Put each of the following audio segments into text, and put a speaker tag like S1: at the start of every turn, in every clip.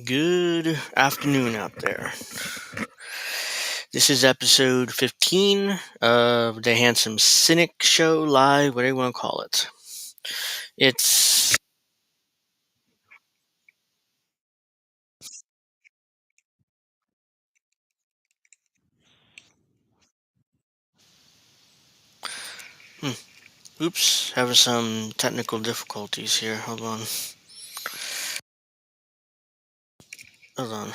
S1: Good afternoon out there. This is episode 15 of the Handsome Cynic Show live, whatever you want to call it. It's hmm, oops, having some technical difficulties here. Hold on. Hold on.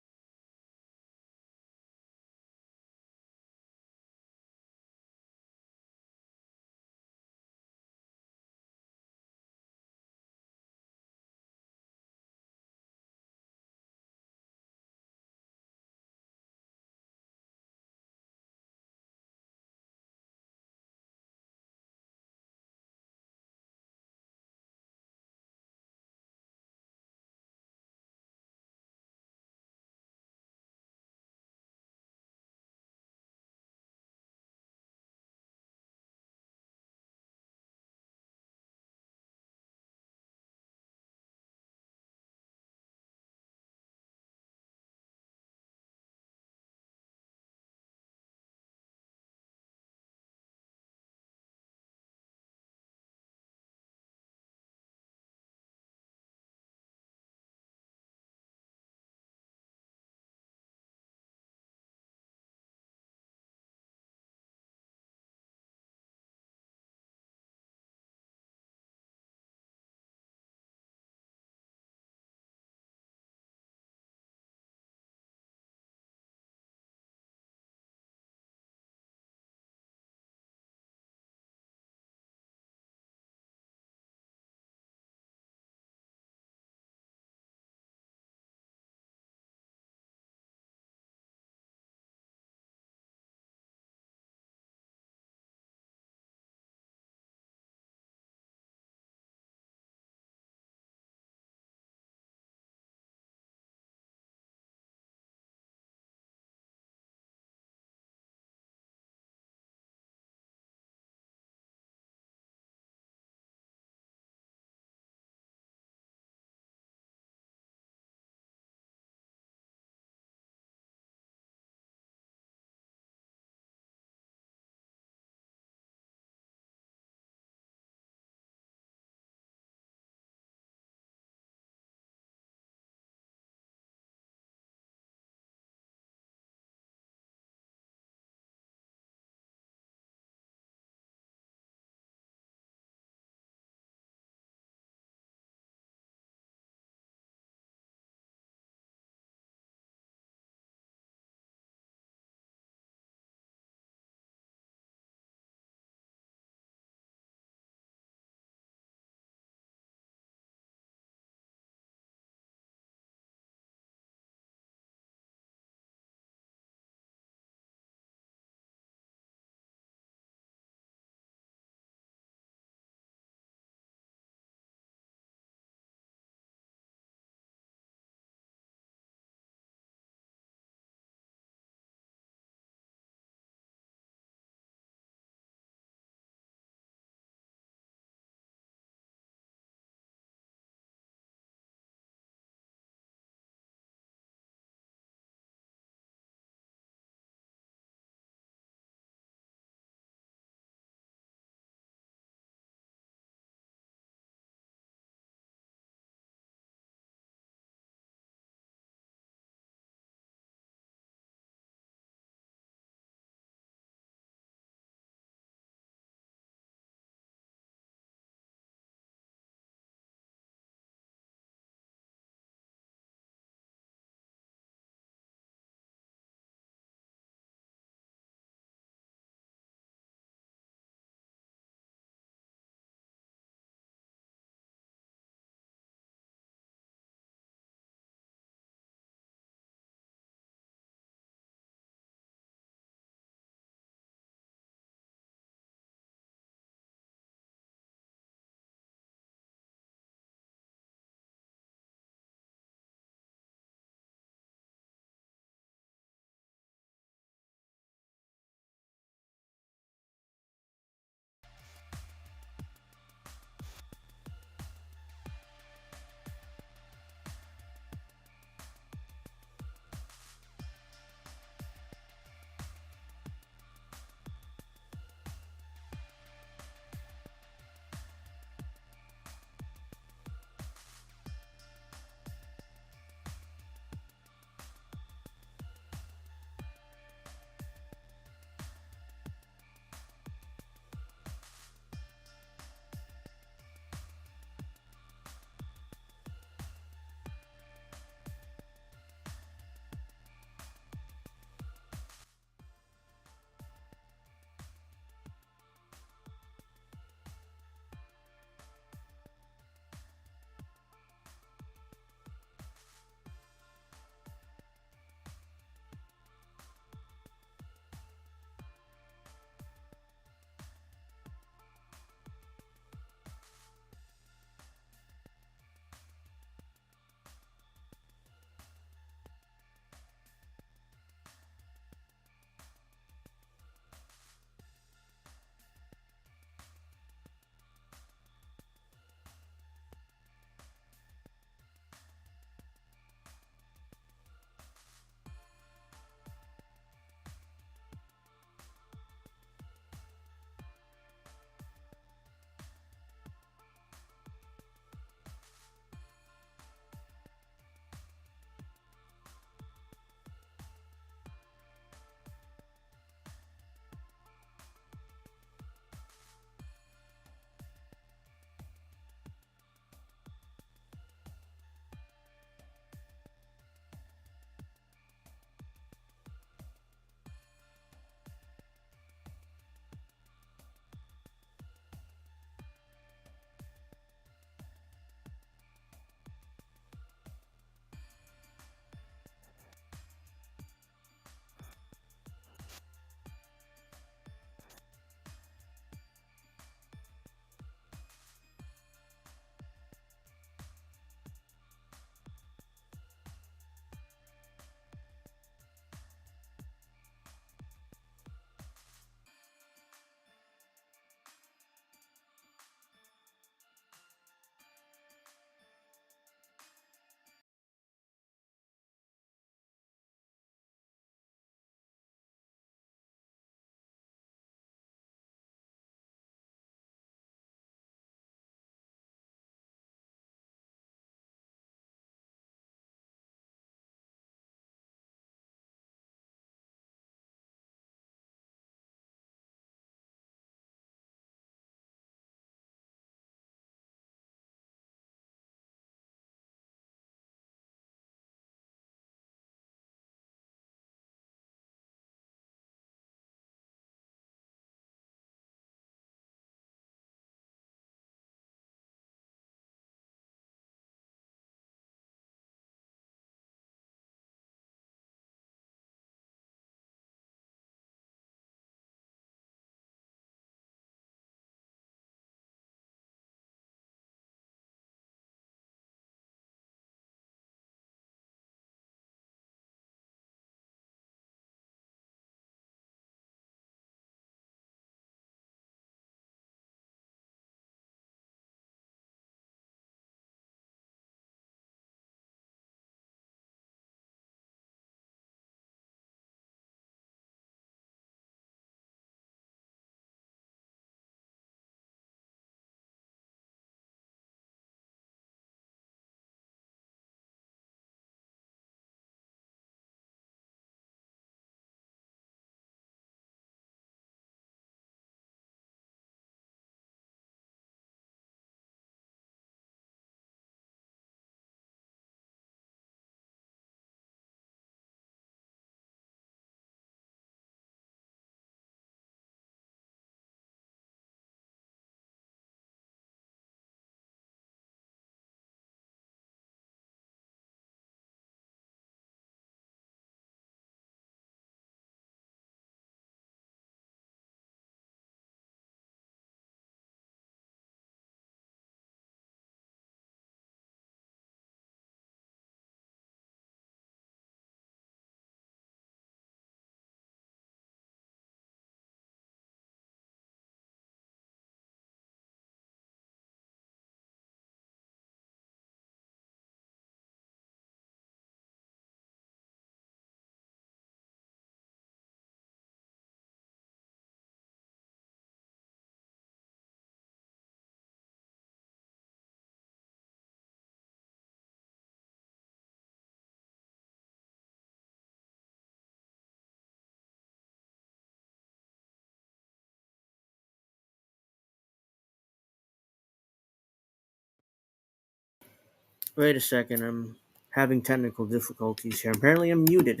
S1: Wait a second, I'm having technical difficulties here. Apparently, I'm muted.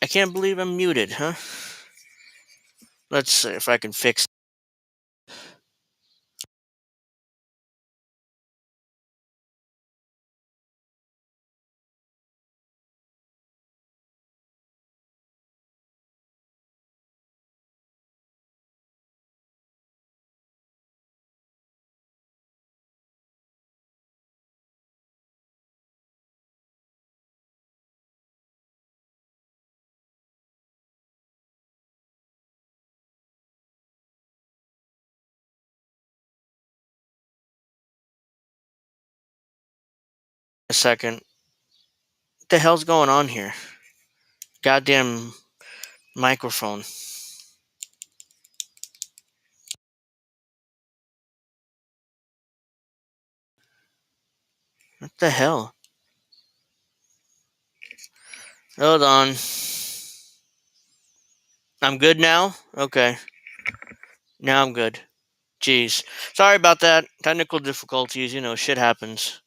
S1: I can't believe I'm muted, huh? Let's see if I can fix. A second. What the hell's going on here? Goddamn microphone. What the hell? Hold on. I'm good now? Okay. Now I'm good. Jeez. Sorry about that. Technical difficulties, shit happens.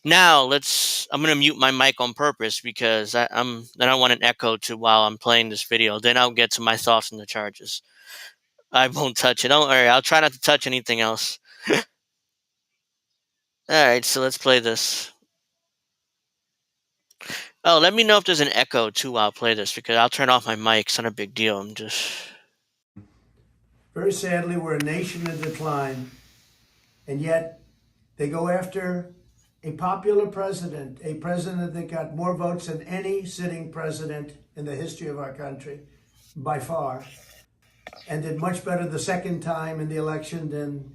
S1: Now I'm gonna mute my mic on purpose because I don't want an echo to while I'm playing this video. Then I'll get to my thoughts on the charges. I won't touch it. Don't worry. I'll try not to touch anything else. All right. So let's play this. Oh, let me know if there's an echo too while I play this because I'll turn off my mic. It's not a big deal. I'm just.
S2: Very sadly, we're a nation in decline, and yet they go after a popular president, a president that got more votes than any sitting president in the history of our country, by far, and did much better the second time in the election than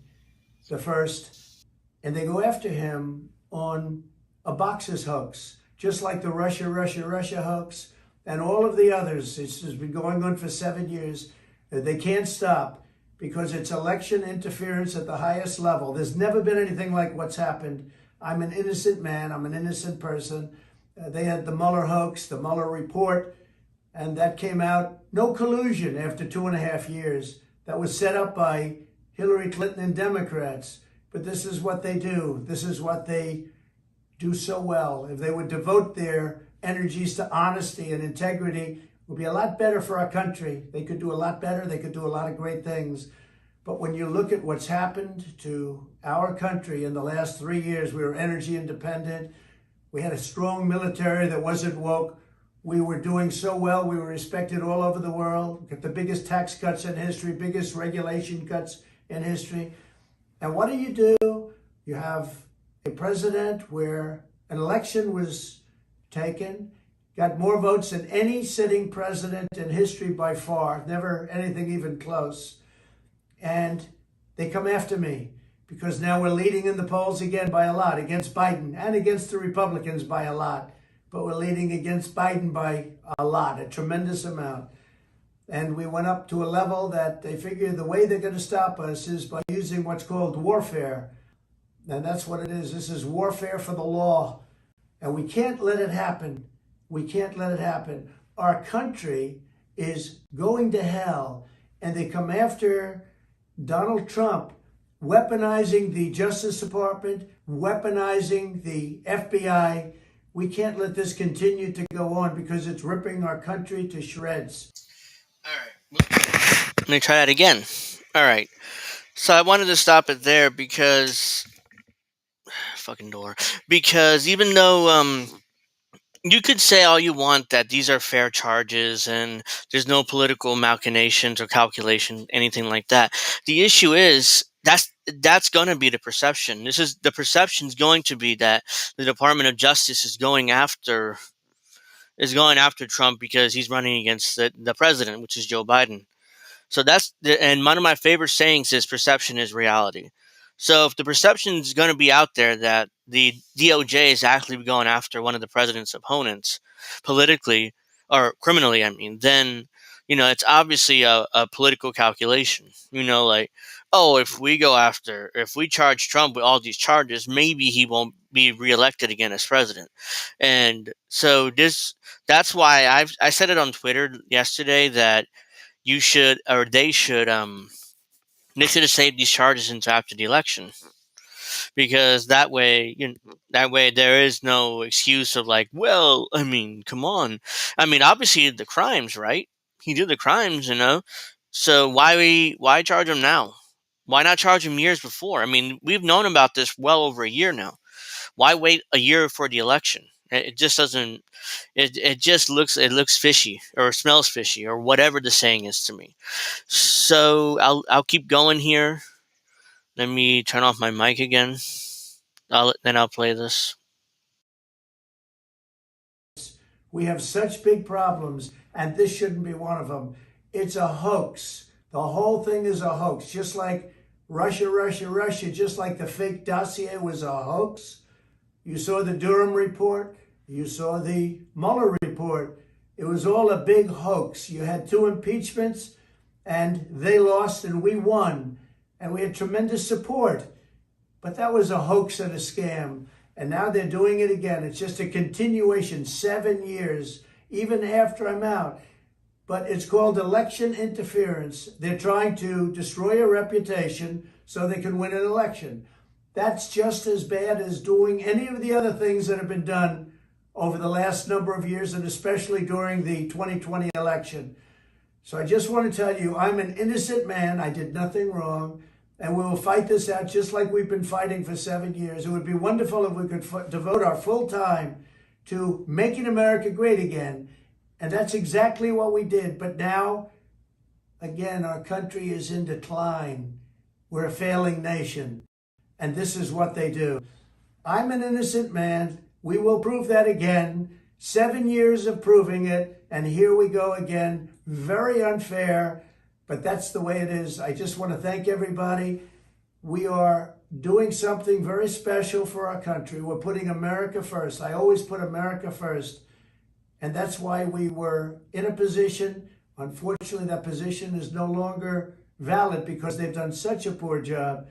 S2: the first. And they go after him on a boxes hoax, just like the Russia hoax and all of the others. It's has been going on for 7 years. They can't stop because it's election interference at the highest level. There's never been anything like what's happened. I'm an innocent man. I'm an innocent person. They had the Mueller hoax, the Mueller report, and that came out. No collusion after 2.5 years. That was set up by Hillary Clinton and Democrats. But this is what they do. This is what they do so well. If they would devote their energies to honesty and integrity, it would be a lot better for our country. They could do a lot better. They could do a lot of great things. But when you look at what's happened to our country in the last 3 years, we were energy independent. We had a strong military that wasn't woke. We were doing so well. We were respected all over the world. Got the biggest tax cuts in history, biggest regulation cuts in history. And what do? You have a president where an election was taken, got more votes than any sitting president in history by far, never anything even close. And they come after me because now we're leading in the polls again by a lot against Biden and against the Republicans by a lot. But we're leading against Biden by a lot, a tremendous amount. And we went up to a level that they figure the way they're going to stop us is by using what's called warfare. And that's what it is. This is warfare for the law. And we can't let it happen. We can't let it happen. Our country is going to hell. And they come after Donald Trump, weaponizing the Justice Department, weaponizing the FBI. We can't let this continue to go on because it's ripping our country to shreds.
S1: All right. Let me try that again. All right. So I wanted to stop it there because fucking door. Because even though you could say all you want that these are fair charges and there's no political machinations or calculation, anything like that. The issue is that's going to be the perception. The perception is going to be that the Department of Justice is going after Trump because he's running against the president, which is Joe Biden. So and one of my favorite sayings is perception is reality. So if the perception is going to be out there that the DOJ is actually going after one of the president's opponents politically or criminally, I mean, then, it's obviously a political calculation, like oh, if we charge Trump with all these charges, maybe he won't be reelected again as president. And so that's why I said it on Twitter yesterday that you should, or they should have saved these charges until after the election, because that way there is no excuse of like, well, I mean, come on, I mean, obviously the crimes, right? He did the crimes, so why charge him now? Why not charge him years before? I mean, we've known about this well over a year now. Why wait a year for the election? It just doesn't. It looks fishy or smells fishy or whatever the saying is to me. So I'll keep going here. Let me turn off my mic again. I'll play this.
S2: We have such big problems, and this shouldn't be one of them. It's a hoax. The whole thing is a hoax, just like Russia, just like the fake dossier was a hoax. You saw the Durham report. You saw the Mueller report. It was all a big hoax. You had 2 impeachments, and they lost, and we won. And we had tremendous support. But that was a hoax and a scam. And now they're doing it again. It's just a continuation, 7 years, even after I'm out. But it's called election interference. They're trying to destroy a reputation so they can win an election. That's just as bad as doing any of the other things that have been done over the last number of years, and especially during the 2020 election. So I just want to tell you, I'm an innocent man. I did nothing wrong. And we will fight this out just like we've been fighting for 7 years. It would be wonderful if we could devote our full time to making America great again. And that's exactly what we did. But now, again, our country is in decline. We're a failing nation. And this is what they do. I'm an innocent man. We will prove that again. 7 years of proving it. And here we go again. Very unfair. But that's the way it is. I just want to thank everybody. We are doing something very special for our country. We're putting America first. I always put America first. And that's why we were in a position. Unfortunately, that position is no longer valid because they've done such a poor job.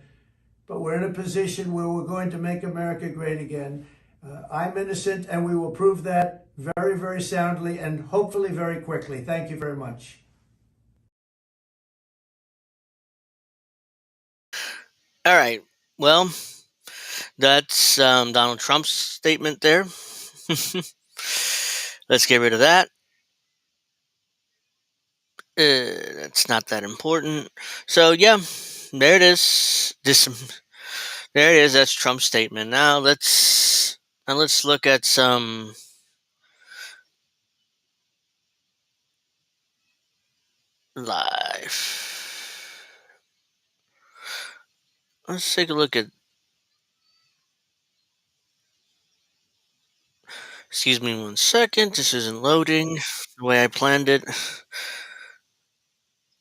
S2: But we're in a position where we're going to make America great again. I'm innocent, and we will prove that very, very soundly and hopefully very quickly. Thank you very much.
S1: All right. Well, that's Donald Trump's statement there. Let's get rid of that. That's not that important. So yeah, there it is. There it is. That's Trump's statement. Now let's look at some live. Let's take a look at. Excuse me 1 second. This isn't loading the way I planned it.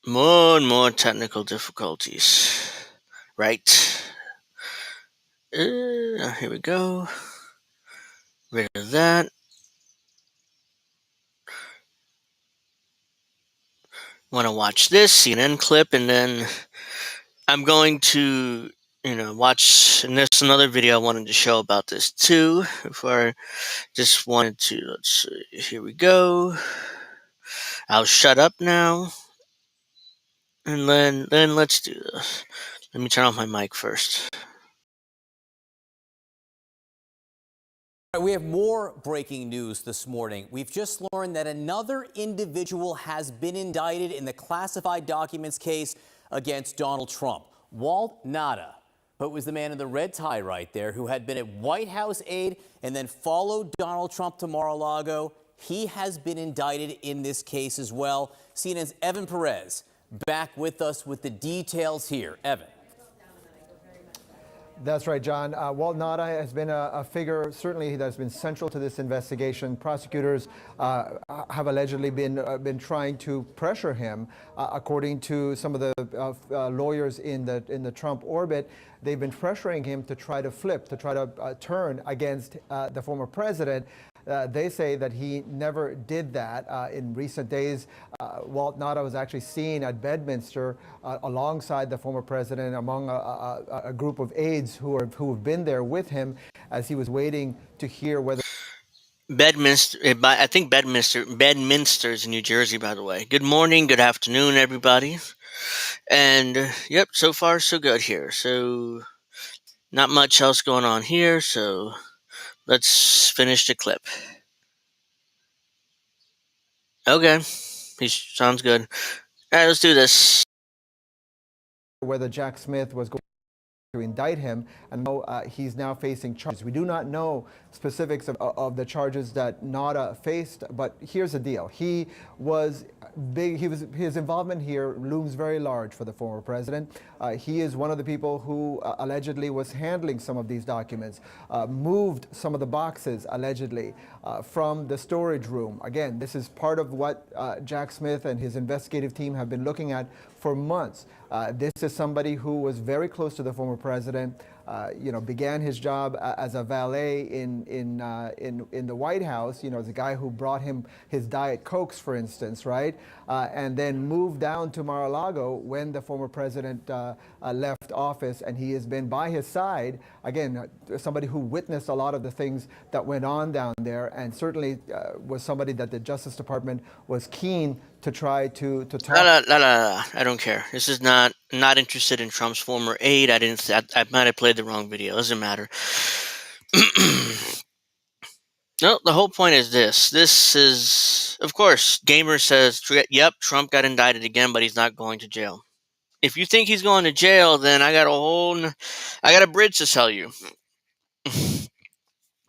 S1: More and more technical difficulties. Right. Here we go. Rid of that. Want to watch this CNN clip, and then I'm going to, watch. And there's another video I wanted to show about this too. Before I just wanted to, let's see. Here we go. I'll shut up now, and then let's do this. Let me turn off my mic first.
S3: We have more breaking news this morning. We've just learned that another individual has been indicted in the classified documents case against Donald Trump. Walt Nauta, who was the man in the red tie right there, who had been a White House aide and then followed Donald Trump to Mar-a-Lago. He has been indicted in this case as well. CNN's Evan Perez back with us with the details here. Evan.
S4: That's right, John. Walt Nauta has been a figure, certainly, that has been central to this investigation. Prosecutors have allegedly been trying to pressure him. According to some of the lawyers in the Trump orbit, they've been pressuring him to try to flip, to try to turn against the former president. They say that he never did that. In recent days, Walt Nauta was actually seen at Bedminster alongside the former president, among a group of aides who have been there with him as he was waiting to hear whether.
S1: Bedminster, I think Bedminster's in New Jersey, by the way. Good morning, good afternoon, everybody. And yep, so far so good here. So not much else going on here. So let's finish the clip. Okay, sounds good. All right, let's do this.
S4: Whether Jack Smith was going to indict him, and he's now facing charges. We do not know specifics of the charges that Nauta faced, but here's the deal. He was big. His involvement here looms very large for the former president. He is one of the people who allegedly was handling some of these documents, moved some of the boxes allegedly from the storage room. Again, this is part of what Jack Smith and his investigative team have been looking at for months. This is somebody who was very close to the former president, began his job as a valet in the White House, the guy who brought him his Diet Cokes, for instance, right? And then moved down to Mar-a-Lago when the former president left office, and he has been by his side, again, somebody who witnessed a lot of the things that went on down there, and certainly was somebody that the Justice Department was keen to try to talk.
S1: I don't care. This is not interested in Trump's former aide. I might have played the wrong video. Doesn't matter. No, the whole point is this. This is, of course, Gamer says, yep, Trump got indicted again, but he's not going to jail. If you think he's going to jail, then I got a bridge to sell you.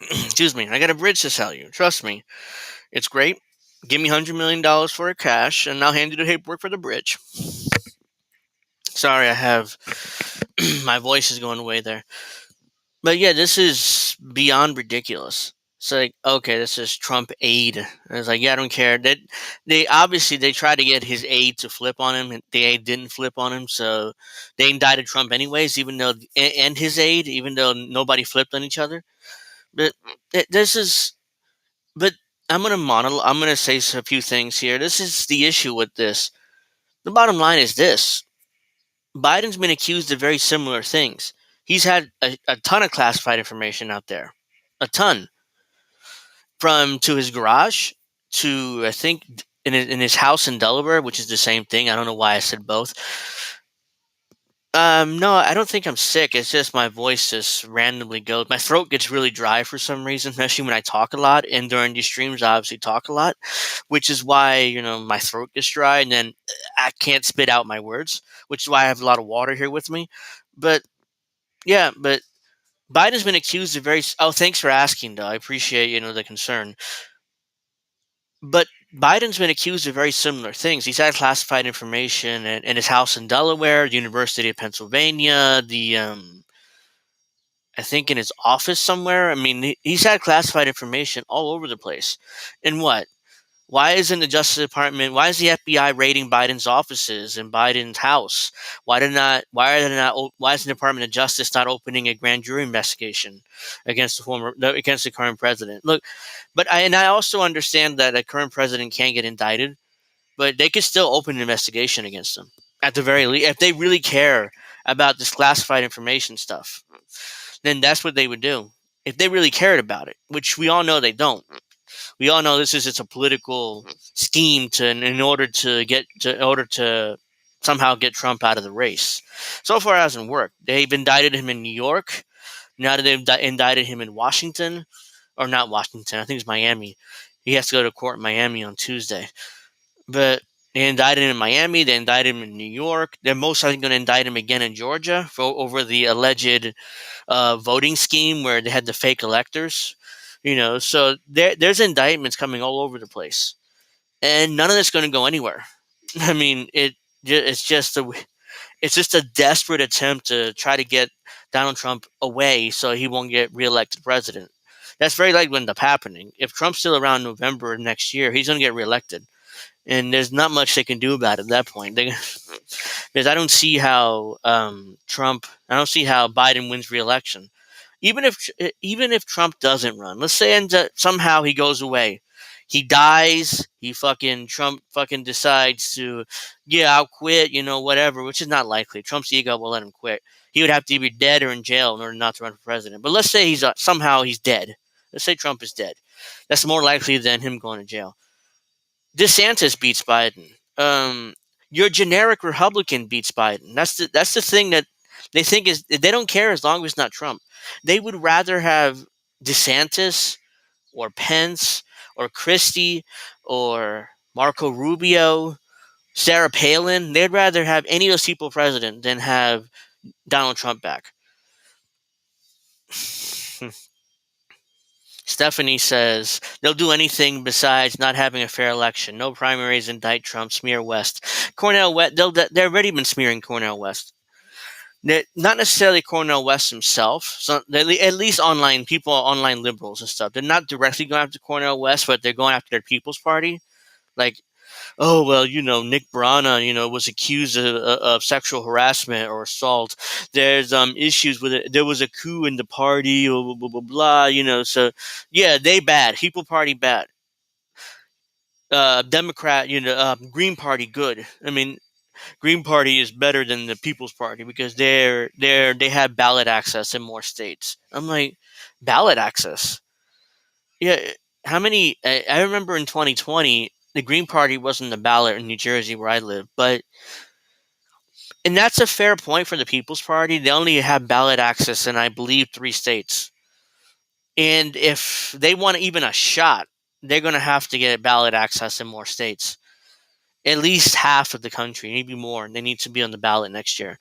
S1: Excuse me, I got a bridge to sell you. Trust me, it's great. Give me $100 million for it cash, and I'll hand you the paperwork for the bridge. Sorry, I have my voice is going away there. But yeah, this is beyond ridiculous. It's like, okay, this is Trump aide. And it's like, yeah, I don't care. They obviously they tried to get his aide to flip on him, and the aide didn't flip on him, so they indicted Trump anyways, and his aide, even though nobody flipped on each other. But this is, but I'm gonna say a few things here. This is the issue with this. The bottom line is this: Biden's been accused of very similar things. He's had a ton of classified information out there, a ton, from to his garage to I think in his house in Delaware, which is the same thing. I don't know why I said both. No, I don't think I'm sick. It's just my voice just randomly goes. My throat gets really dry for some reason, especially when I talk a lot. And during these streams, I obviously talk a lot, which is why my throat gets dry, and then I can't spit out my words, which is why I have a lot of water here with me. But yeah, but Biden's been accused of very. Oh, thanks for asking, though. I appreciate the concern. But Biden's been accused of very similar things. He's had classified information in his house in Delaware, the University of Pennsylvania, I think in his office somewhere. I mean, he's had classified information all over the place. And what? Why isn't the Justice Department? Why is the FBI raiding Biden's offices and Biden's house? Why is the Department of Justice not opening a grand jury investigation against the current president? Look, I also understand that a current president can't get indicted, but they could still open an investigation against him at the very least if they really care about this classified information stuff. Then that's what they would do if they really cared about it, which we all know they don't. We all know it's a political scheme in order to somehow get Trump out of the race. So far, it hasn't worked. They've indicted him in New York. Now that they've indicted him in Washington, or not Washington, I think it's Miami. He has to go to court in Miami on Tuesday. But they indicted him in Miami. They indicted him in New York. They're most likely going to indict him again in Georgia over the alleged voting scheme where they had the fake electors. So there's indictments coming all over the place, and none of it's going to go anywhere. I mean, it's just a desperate attempt to try to get Donald Trump away so he won't get reelected president. That's very likely going to end up happening. If Trump's still around November next year, he's going to get reelected, and there's not much they can do about it at that point. Because I don't see how Biden wins reelection. even if Trump doesn't run, let's say somehow he goes away, he dies, Trump fucking decides to, yeah, I'll quit, whatever, which is not likely. Trump's ego will let him quit. He would have to be dead or in jail in order not to run for president. But let's say somehow he's dead. Let's say Trump is dead. That's more likely than him going to jail. DeSantis beats Biden. Your generic Republican beats Biden. That's the thing that they think is they don't care as long as it's not Trump. They would rather have DeSantis or Pence or Christie or Marco Rubio, Sarah Palin. They'd rather have any of those people president than have Donald Trump back. Stephanie says they'll do anything besides not having a fair election. No primaries, indict Trump, smear West. Cornel West, they've already been smearing Cornel West. Not necessarily Cornel West himself. So at least online liberals and stuff. They're not directly going after Cornel West, but they're going after their People's Party. Like, oh well, Nick Brana, was accused of sexual harassment or assault. There's issues with it. There was a coup in the party, blah blah blah blah. So yeah, they bad. People Party bad. Democrat, Green Party good. I mean, Green Party is better than the People's Party because they have ballot access in more states. I'm like, ballot access. Yeah, how many? I remember in 2020, the Green Party wasn't the ballot in New Jersey where I live, and that's a fair point for the People's Party. They only have ballot access in, I believe, 3 states, and if they want even a shot, they're going to have to get ballot access in more states. At least half of the country, maybe more. They need to be on the ballot next year.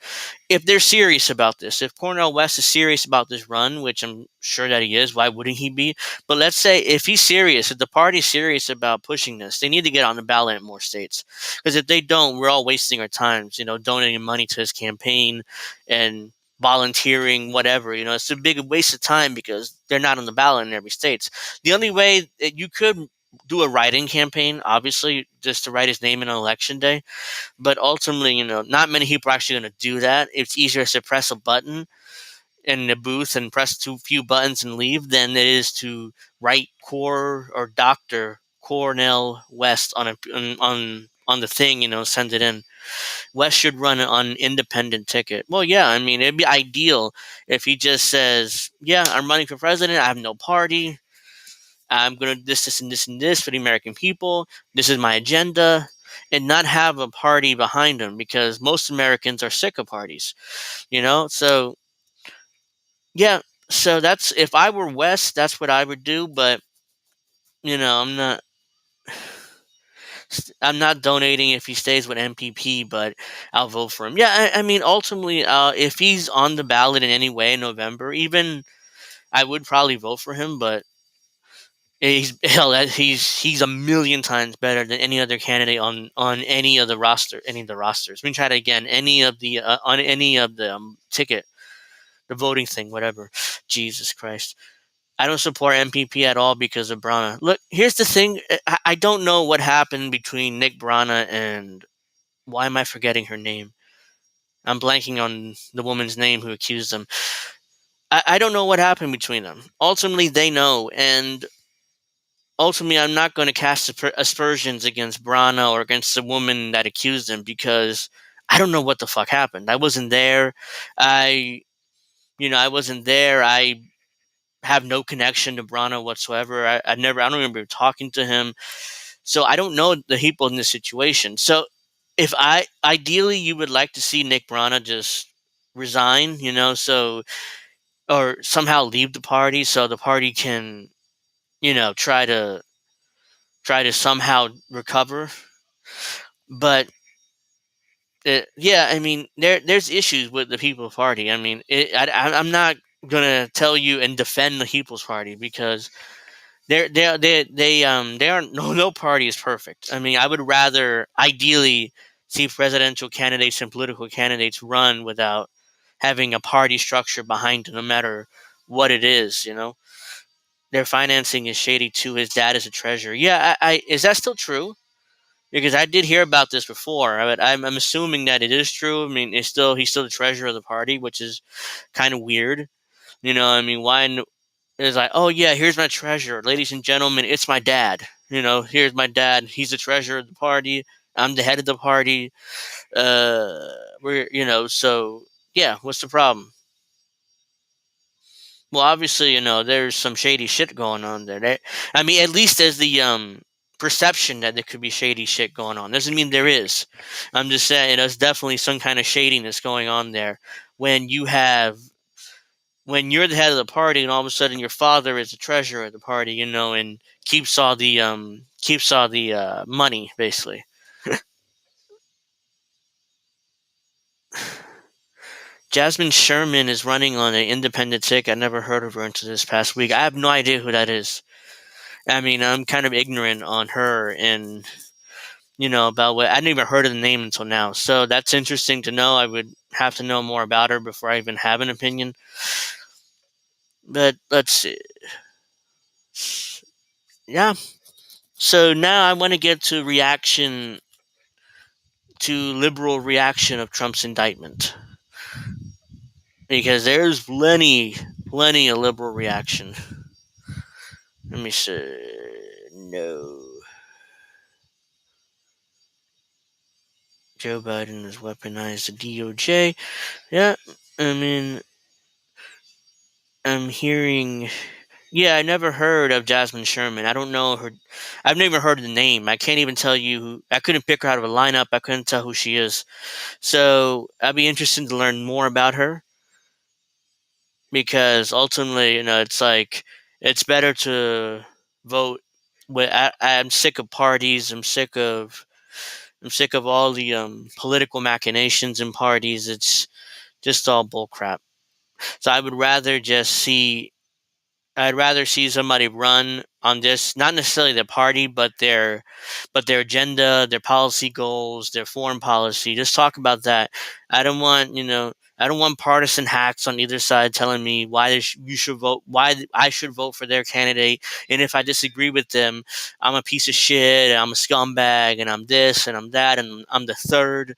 S1: If they're serious about this, if Cornel West is serious about this run, which I'm sure that he is, why wouldn't he be? But let's say if he's serious, if the party's serious about pushing this, they need to get on the ballot in more states. Because if they don't, we're all wasting our time, donating money to his campaign and volunteering, whatever. It's a big waste of time because they're not on the ballot in every state. The only way that you could do a write-in campaign, obviously, just to write his name in on election day. But ultimately, not many people are actually going to do that. It's easier to press a button in the booth and press too few buttons and leave than it is to write Core or Dr. Cornel West on the thing, send it in. West should run on an independent ticket. Well, yeah, I mean, it'd be ideal if he just says, yeah, I'm running for president. I have no party. I'm going to this, and this, and this for the American people. This is my agenda. And not have a party behind him because most Americans are sick of parties, So, yeah. So that's, if I were West, that's what I would do. But, I'm not donating if he stays with MPP, but I'll vote for him. Yeah, I mean, ultimately, if he's on the ballot in any way in November, even I would probably vote for him, but he's a million times better than any other candidate on any of the rosters. Let me try it again. Any of the on any of the ticket, the voting thing, whatever. Jesus Christ, I don't support MPP at all because of Brana. Look, here's the thing. I don't know what happened between Nick Brana and, why am I forgetting her name? I'm blanking on the woman's name who accused them. I don't know what happened between them. Ultimately, they know, and ultimately, I'm not going to cast aspersions against Brana or against the woman that accused him because I don't know what the fuck happened. I wasn't there. I wasn't there. I have no connection to Brana whatsoever. I don't remember talking to him. So I don't know the people in this situation. So ideally, you would like to see Nick Brana just resign, or somehow leave the party so the party can, try to somehow recover. But yeah, I mean, there's issues with the People's Party. I mean, I'm not gonna tell you and defend the People's Party because they aren't no party is perfect. I mean, I would rather ideally see presidential candidates and political candidates run without having a party structure behind it, no matter what it is. Their financing is shady too. His dad is a treasurer. Yeah, is that still true? Because I did hear about this before, but I'm assuming that it is true. I mean, he's still the treasurer of the party, which is kind of weird. I mean, why? It's like, oh yeah, here's my treasure, ladies and gentlemen. It's my dad. Here's my dad. He's the treasurer of the party. I'm the head of the party. So yeah, what's the problem? Well, obviously, there's some shady shit going on there. I mean, at least there's the perception that there could be shady shit going on. Doesn't mean there is. I'm just saying, there's definitely some kind of shadiness going on there when when you're the head of the party, and all of a sudden your father is the treasurer of the party, and keeps all the money, basically. Jasmine Sherman is running on an independent ticket. I never heard of her until this past week. I have no idea who that is. I mean, I'm kind of ignorant on her and about what I hadn't even heard of the name until now. So that's interesting to know. I would have to know more about her before I even have an opinion. But let's see. Yeah. So now I want to get to liberal reaction of Trump's indictment, because there's plenty of liberal reaction. Let me see. No. Joe Biden has weaponized the DOJ. Yeah, I mean, I'm hearing. Yeah, I never heard of Jasmine Sherman. I don't know her. I've never heard of the name. I can't even tell you who. I couldn't pick her out of a lineup. I couldn't tell who she is. So I'd be interested to learn more about her, because ultimately, it's like it's better to vote. I'm sick of parties. I'm sick of all the political machinations in parties. It's just all bullcrap. So I'd rather see somebody run on this, not necessarily their party, but their agenda, their policy goals, their foreign policy. Just talk about that. I don't want partisan hacks on either side telling me you should vote, why I should vote for their candidate, and if I disagree with them, I'm a piece of shit, and I'm a scumbag, and I'm this, and I'm that, and I'm the third,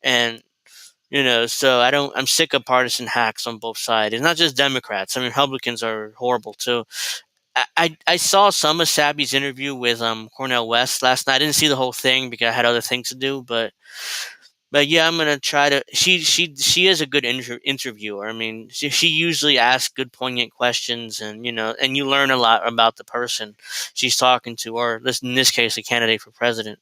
S1: and so I'm sick of partisan hacks on both sides. It's not just Democrats. I mean, Republicans are horrible too. I saw some of Sabby's interview with Cornel West last night. I didn't see the whole thing because I had other things to do, but yeah, I'm gonna try to. She is a good interviewer. I mean, she usually asks good, poignant questions, and you learn a lot about the person she's talking to, or in this case, a candidate for president.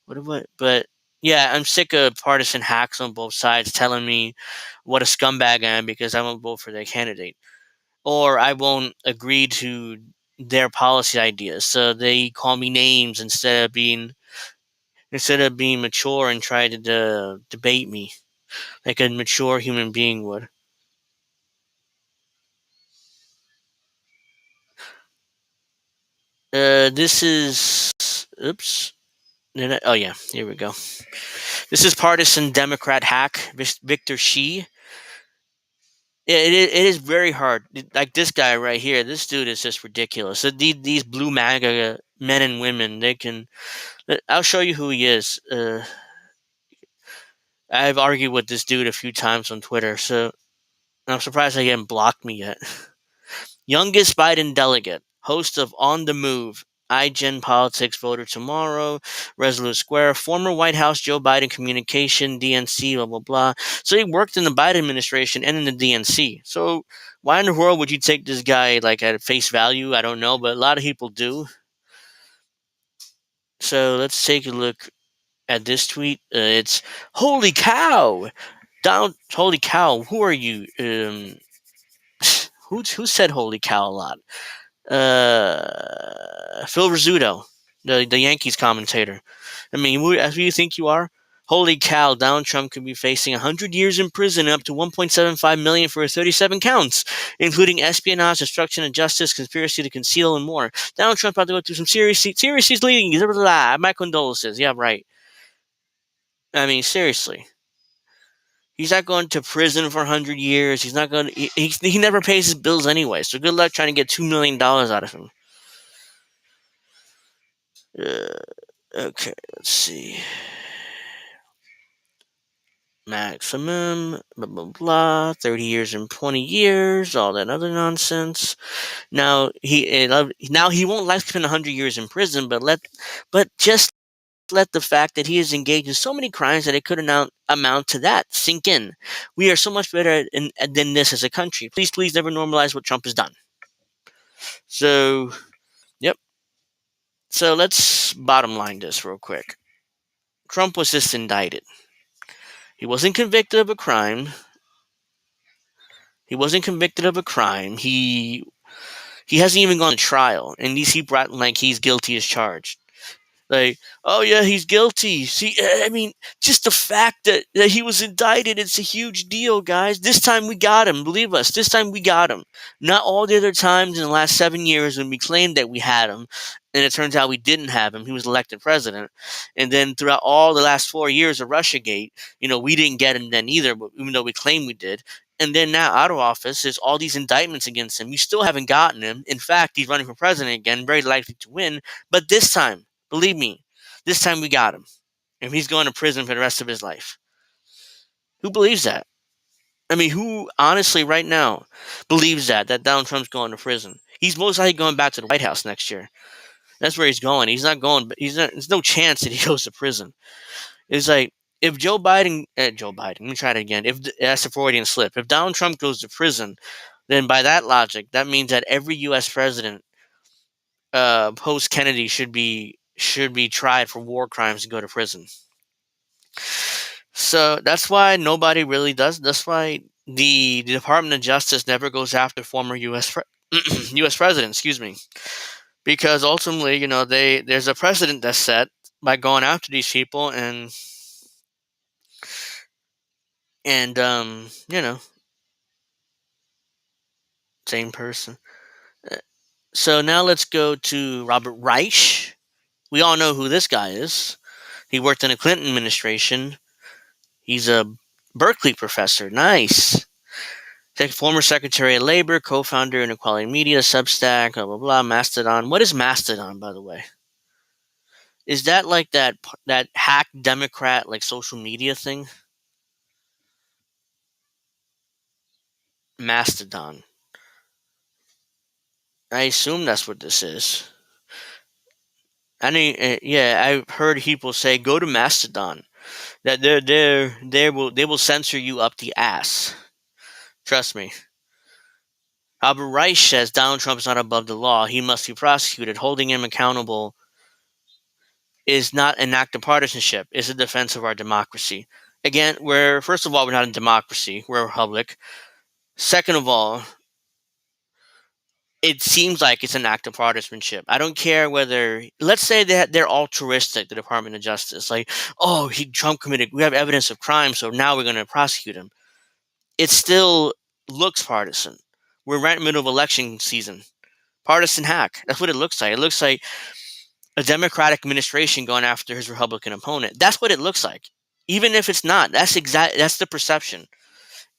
S1: What? But yeah, I'm sick of partisan hacks on both sides telling me what a scumbag I am because I won't vote for their candidate, or I won't agree to their policy ideas. So they call me names instead of being mature and try to debate me like a mature human being would. This is. Oops. Oh yeah, here we go. This is partisan Democrat hack Victor Shi. Yeah, it is very hard. Like this guy right here, this dude is just ridiculous. So these blue MAGA men and women, they can. I'll show you who he is. I've argued with this dude a few times on Twitter, so I'm surprised he hasn't blocked me yet. Youngest Biden delegate, host of On the Move, iGen Politics Voter Tomorrow, Resolute Square, former White House Joe Biden communication, DNC, blah, blah, blah. So he worked in the Biden administration and in the DNC. So why in the world would you take this guy like at face value? I don't know, but a lot of people do. So let's take a look at this tweet. It's holy cow, Donald. Holy cow, who are you? Who said holy cow a lot? Phil Rizzuto, the Yankees commentator. I mean, who do you think you are? Holy cow! Donald Trump could be facing 100 years in prison and up to 1.75 million for 37 counts, including espionage, obstruction of justice, conspiracy to conceal, and more. Donald Trump about to go through some serious leading. Blah, blah, blah. My condolences. Yeah, right. I mean, seriously. He's not going to prison for 100 years. He's not going. He never pays his bills anyway. So good luck trying to get $2 million out of him. Okay, let's see. maximum, blah, blah, blah, 30 years and 20 years, all that other nonsense. Now he won't likely spend 100 years in prison, but just let the fact that he has engaged in so many crimes that it could amount to that sink in. We are so much better than this as a country. Please never normalize what Trump has done. So, yep. So let's bottom line this real quick. Trump was just indicted. He wasn't convicted of a crime. He wasn't convicted of a crime. He hasn't even gone to trial, and he brought like he's guilty as charged. Like, oh yeah, he's guilty. See, I mean, just the fact that he was indicted, it's a huge deal, guys. This time we got him. Believe us, this time we got him. Not all the other times in the last 7 years when we claimed that we had him, and it turns out we didn't have him. He was elected president. And then throughout all the last 4 years of Russiagate, we didn't get him then either, but even though we claimed we did. And then now out of office, there's all these indictments against him. We still haven't gotten him. In fact, he's running for president again, very likely to win. But this time, believe me, this time we got him. And he's going to prison for the rest of his life. Who believes that? I mean, who honestly right now believes that Donald Trump's going to prison? He's most likely going back to the White House next year. That's where he's going. He's not going, there's no chance that he goes to prison. It's like, if Joe Biden, let me try it again. That's a Freudian slip. If Donald Trump goes to prison, then by that logic, that means that every U.S. president post Kennedy should be tried for war crimes and go to prison. So that's why nobody really does. That's why the Department of Justice never goes after former U.S. U.S. presidents. Excuse me, because ultimately, there's a precedent that's set by going after these people, and same person. So now let's go to Robert Reich. We all know who this guy is. He worked in the Clinton administration. He's a Berkeley professor. Nice. Former Secretary of Labor, co-founder in Equality Media, Substack, blah, blah, blah, Mastodon. What is Mastodon, by the way? Is that like that hack Democrat, like, social media thing? Mastodon. I assume that's what this is. I've heard people say go to Mastodon. That they will censor you up the ass. Trust me. Albert Reich says Donald Trump is not above the law. He must be prosecuted. Holding him accountable is not an act of partisanship. It's a defense of our democracy. Again, first of all, we're not a democracy. We're a republic. Second of all, it seems like it's an act of partisanship. I don't care whether, let's say that they're altruistic, the Department of Justice. Like, oh, Trump committed, we have evidence of crime, so now we're going to prosecute him. It still looks partisan. We're right in the middle of election season. Partisan hack. That's what it looks like. It looks like a Democratic administration going after his Republican opponent. That's what it looks like. Even if it's not, that's the perception.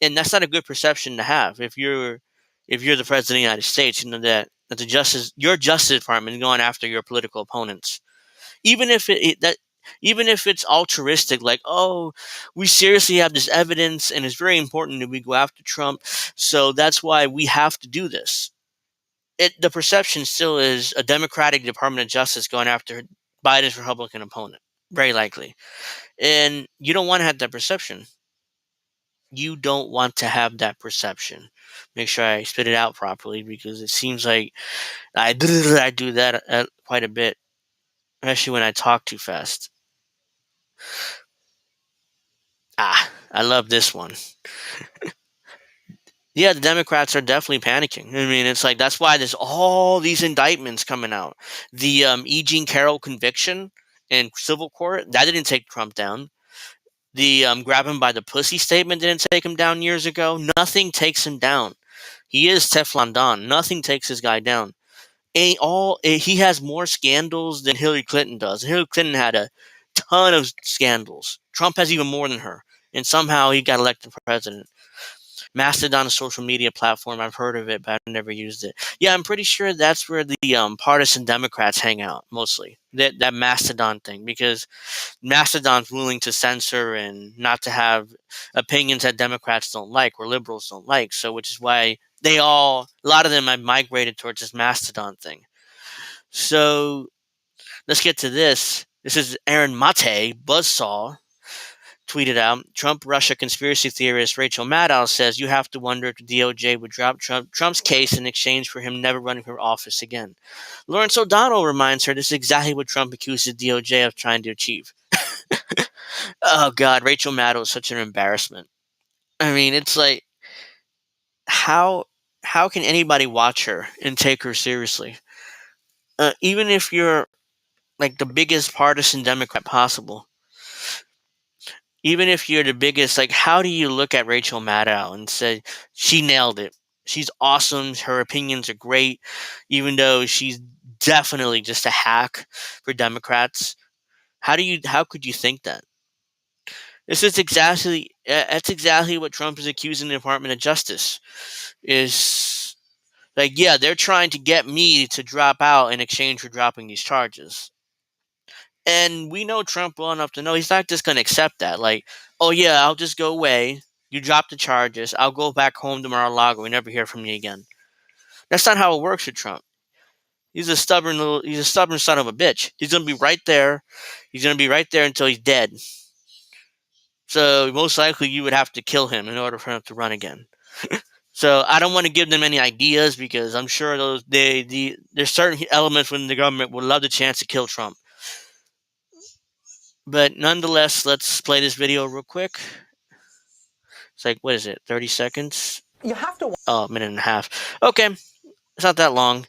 S1: And that's not a good perception to have if you're the president of the United States, that your Justice Department is going after your political opponents. Even if it's altruistic, like, oh, we seriously have this evidence and it's very important that we go after Trump, so that's why we have to do this. The perception still is a Democratic Department of Justice going after Biden's Republican opponent, very likely. And you don't want to have that perception. You don't want to have that perception. Make sure I spit it out properly, because it seems like I do that quite a bit, especially when I talk too fast. I love this one. Yeah, the Democrats are definitely panicking. I mean, it's like, that's why there's all these indictments coming out. The E. Jean Carroll conviction in civil court, that didn't take Trump down. The grab him by the pussy statement didn't take him down years ago. Nothing takes him down. He is Teflon Don. Nothing takes this guy down. He has more scandals than Hillary Clinton does. Hillary Clinton had a ton of scandals. Trump has even more than her. And somehow he got elected president. Mastodon, a social media platform. I've heard of it, but I've never used it. Yeah, I'm pretty sure that's where the partisan Democrats hang out mostly. That Mastodon thing, because Mastodon's willing to censor and not to have opinions that Democrats don't like or liberals don't like. So, which is why a lot of them have migrated towards this Mastodon thing. So let's get to this. This is Aaron Mate, Buzzsaw, tweeted out. Trump Russia conspiracy theorist Rachel Maddow says you have to wonder if the DOJ would drop Trump's case in exchange for him never running for office again. Lawrence O'Donnell reminds her this is exactly what Trump accuses DOJ of trying to achieve. Oh God, Rachel Maddow is such an embarrassment. I mean, it's like how can anybody watch her and take her seriously? Even if you're like the biggest partisan Democrat possible, even if you're the biggest, like, how do you look at Rachel Maddow and say she nailed it? She's awesome. Her opinions are great, even though she's definitely just a hack for Democrats. How could you think that? This is exactly that's exactly what Trump is accusing the Department of Justice. Is like, yeah, they're trying to get me to drop out in exchange for dropping these charges. And we know Trump well enough to know he's not just going to accept that. Like, oh yeah, I'll just go away. You drop the charges. I'll go back home to Mar-a-Lago. We never hear from me again. That's not how it works with Trump. He's a stubborn son of a bitch. He's going to be right there. He's going to be right there until he's dead. So most likely you would have to kill him in order for him to run again. So I don't want to give them any ideas because I'm sure there's certain elements within the government would love the chance to kill Trump. But nonetheless, let's play this video real quick. It's like, what is it, 30 seconds?
S5: You have to.
S1: Oh, a minute and a half. Okay, it's not that long.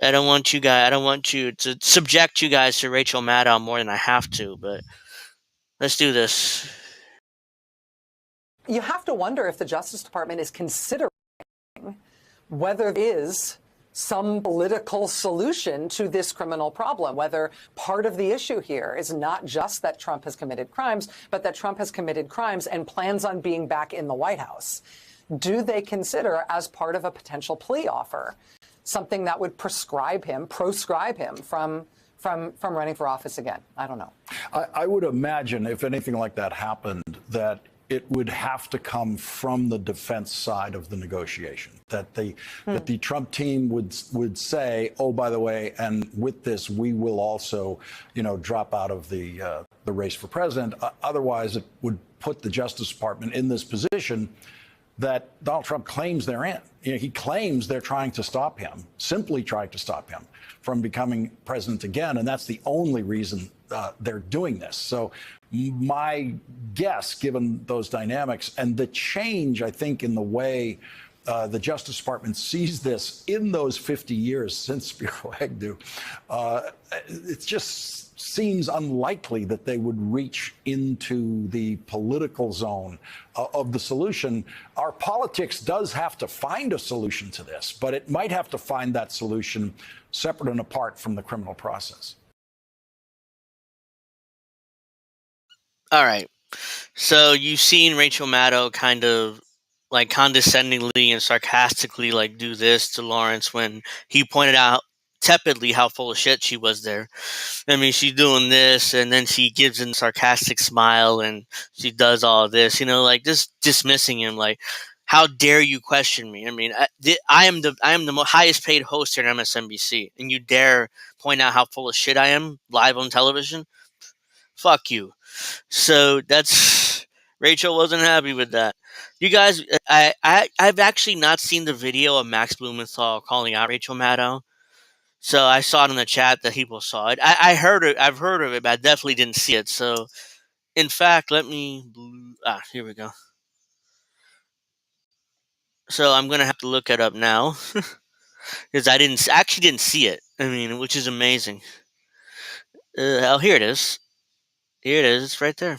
S1: I don't want you to subject you guys to Rachel Maddow more than I have to, but let's do this.
S5: You have to wonder if the Justice Department is considering whether there is some political solution to this criminal problem, whether part of the issue here is not just that Trump has committed crimes, but that Trump has committed crimes and plans on being back in the White House. Do they consider, as part of a potential plea offer, something that would proscribe him from running for office again? I don't know.
S6: I would imagine if anything like that happened, that it would have to come from the defense side of the negotiation. That the Trump team would say, oh, by the way, and with this, we will also, drop out of the race for president. Otherwise, it would put the Justice Department in this position that Donald Trump claims they're in. He claims they're trying to stop him, simply trying to stop him from becoming president again. And that's the only reason they're doing this. So my guess, given those dynamics and the change, I think, in the way the Justice Department sees this in those 50 years since Spiro Agnew, it just seems unlikely that they would reach into the political zone of the solution. Our politics does have to find a solution to this, but it might have to find that solution separate and apart from the criminal process.
S1: All right. So you've seen Rachel Maddow kind of like condescendingly and sarcastically like do this to Lawrence when he pointed out tepidly how full of shit she was there. I mean, she's doing this and then she gives a sarcastic smile and she does all of this, like just dismissing him. Like, how dare you question me? I mean, I am the highest paid host here at MSNBC, and you dare point out how full of shit I am live on television? Fuck you. So that's Rachel wasn't happy with that. You guys, I've actually not seen the video of Max Blumenthal calling out Rachel Maddow. So I saw it in the chat that people saw it. I've heard of it, but I definitely didn't see it. So, in fact, here we go. So I'm gonna have to look it up now because I didn't see it. I mean, which is amazing. Here it is. Here it is. It's right there.